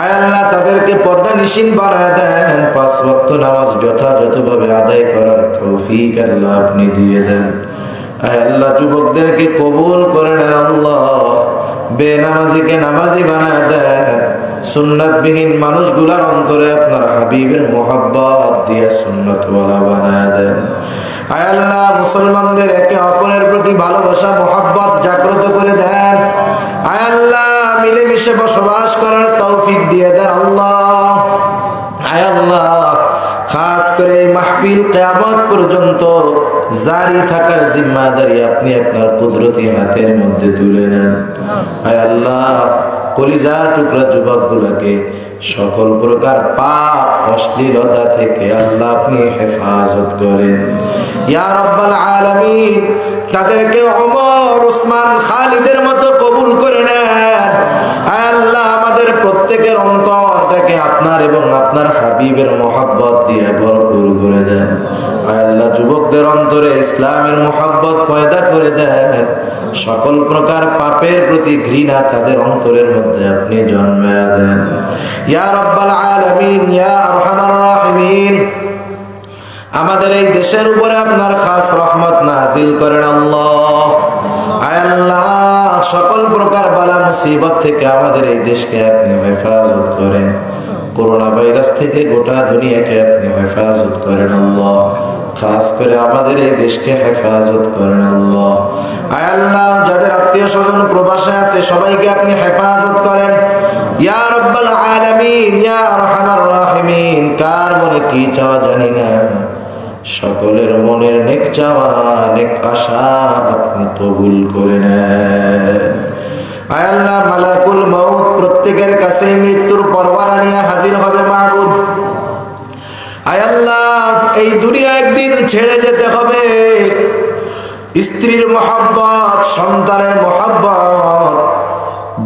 আয় আল্লাহ তাদেরকে পর্দা নিশিন বানায় দেন। 5 ওয়াক্ত নামাজ যথাযথভাবে আদায় করার তৌফিক আল্লাহ আপনি দিয়ে দেন। আয় আল্লাহ যুবকদেরকে কবুল করে নেন আল্লাহ। বেনামাজিকে নামাজি বানায় দেন। সুন্নাতবিহীন মানুষগুলার অন্তরে আপনার হাবিবের মোহাব্বত দিয়ে সুন্নতওয়ালা বানায় দেন। আয় আল্লাহ মুসলমানদের একে অপরের প্রতি ভালোবাসা মোহাব্বত জাগ্রত করে দেন। আয় আল্লাহ মিলেমিশে বসবাস করার তৌফিক দিয়ে দেন আল্লাহ। আয় আল্লাহ খাস করে এই মাহফিল কিয়ামত পর্যন্ত জারি থাকার জিম্মাদারি আপনি আপনার কুদরতি হাতের মধ্যে তুলে নেন। আয় আল্লাহ কলিজার টুকরা যুবকগুলোকে সকল প্রকার পাপ অশ্লীলতা থেকে আল্লাহ আপনি হেফাজত করেন ইয়া রাব্বাল আলামিন। তাদেরকে ওমর, উসমান, খালিদের মতো কবুল করে নেন। আয় আল্লাহ আমাদের প্রত্যেকের অন্তরটাকে আপনার এবং আপনার হাবিবের মোহাব্বত দিয়ে ভরপুর করে দেন। আয় আল্লাহ যুবকদের অন্তরে ইসলামের মোহাব্বত পয়দা করে দেন। সকল প্রকার পাপের প্রতি ঘৃণা তাদের অন্তরের মধ্যে আপনি জন্মায়া দেন ইয়া রাব্বাল আলামিন, ইয়া আরহামার রাহিমিন। আমাদের এই দেশের উপরে আপনার খাস রহমত নাজিল করেন আল্লাহ। আয় আল্লাহ সকল প্রকার বালা মুসিবত থেকে আমাদের এই দেশকে আপনি হেফাজত করেন। করোনা ভাইরাস থেকে গোটা দুনিয়াকে আপনি হেফাজত করেন আল্লাহ। খাস করে আমাদের এই দেশকে হেফাজত করেন আল্লাহ। আয় আল্লাহ যাদের আত্মীয় স্বজন প্রবাসে আছে সবাইকে আপনি হেফাজত করেন ইয়া রাব্বাল আলামিন, ইয়া আরহামার রাহিমিন। কার মনে কি চাওয়া জানি না, সকলের মনের নেক চাওয়া নেক আশা আপনি কবুল করে নেন। আয় আল্লাহ মালাকুল মউত প্রত্যেকের কাছে মৃত্যুর পরওয়ানা নিয়ে হাজির হবে মাবুদ। আয় আল্লাহ এই দুনিয়া একদিন ছেড়ে যেতে হবে। স্ত্রীর মোহাব্বত, সন্তানের মোহাব্বত,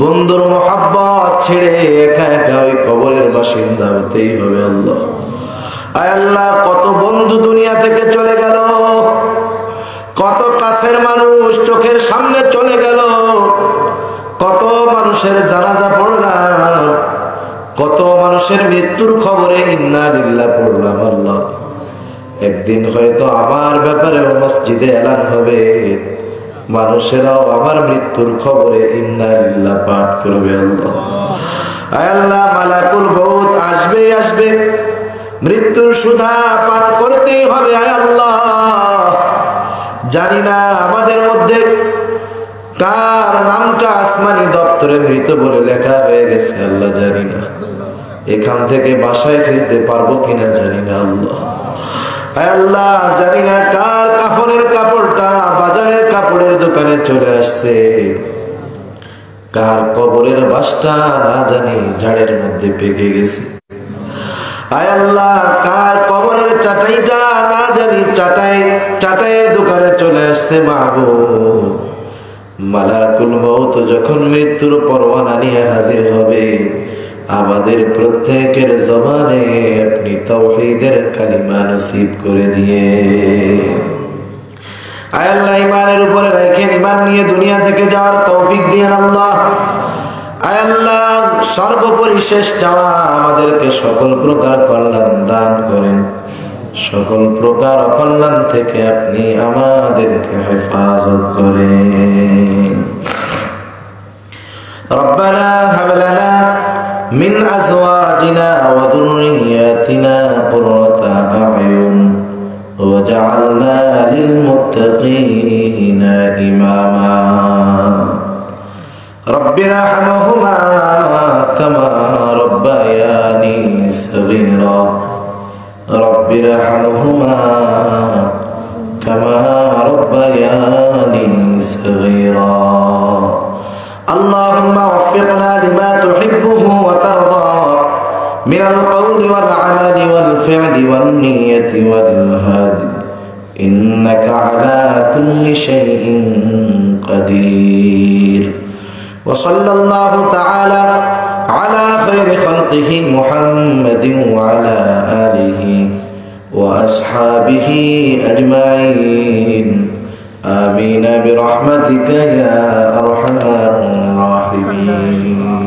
বন্ধুর মোহাব্বত ছেড়ে একা একা ওই কবরের বাসিন্দা হতেই হবে আল্লাহ। আয় আল্লাহ কত বন্ধু দুনিয়া থেকে চলে গেল, কত কাছের মানুষ চোখের সামনে চলে গেল, কত মানুষের জানাজা পড়লাম, কত মানুষের মৃত্যুর খবরে ইন্না লিল্লাহ পড়লাম আল্লাহ। একদিন হয়তো আমার ব্যাপারেও মসজিদে এলান হবে, মানুষেরাও আমার মৃত্যুর খবরে ইন্না লিল্লাহ পাঠ করবে আল্লাহ। আয় আল্লাহ মালাকুল মউত আসবে আসবে, মৃত্যুর সুধা পান করতেই হবে। আয় আল্লাহ জানি না আমাদের মধ্যে কার নামটা আসমানি দপ্তরে মৃত বলে লেখা হয়ে গেছে আল্লাহ জানি না। এখান থেকে বাসায় ফিরতে পারবো কিনা জানি না আল্লাহ। আয় আল্লাহ জানি না কার কাফনের কাপড়টা বাজারের কাপড়ের দোকানে চলে আসছে, কার কবরের বাসটা না জানি ঝাড়ের মধ্যে পেকে গেছে। আয় আল্লাহ কার কবরের চাটাইটা না জানি চাটাইয়ের দোকানে চলে আসছে মাহবুব। মালাকুল মউত যখন মৃত্যুর পরওয়ানা নিয়ে হাজির হবে, আমাদের প্রত্যেকের জবানে আপনি তাওহীদের কালিমা নসিব করে দিয়ে আয় আল্লাহ ঈমানের উপরে রাখেন, ঈমান নিয়ে দুনিয়া থেকে যাওয়ার তৌফিক দিয়েন আল্লাহ। আয় আল্লাহ সর্বোপরি শেষ চাওয়া আমাদেরকে সকল প্রকার কল্যাণ দান করেন, সকল প্রকার অকল্যাণ থেকে আপনি আমাদেরকে হেফাজত করেন। ربنا هب لنا من أزواجنا وذرياتنا قرة أعين وجعلنا للمتقين إماما رب ارحمهما كما ربياني صغيرا رب ارحمهما كما ربياني صغيرا اللهم وفقنا لما تحبه وترضى من القول والعمل والفعل والنية والهدي إنك على كل شيء قدير وصلى الله تعالى على خير خلقه محمد وعلى آله وأصحابه أجمعين آمين برحمتك يا أرحم الراحمين.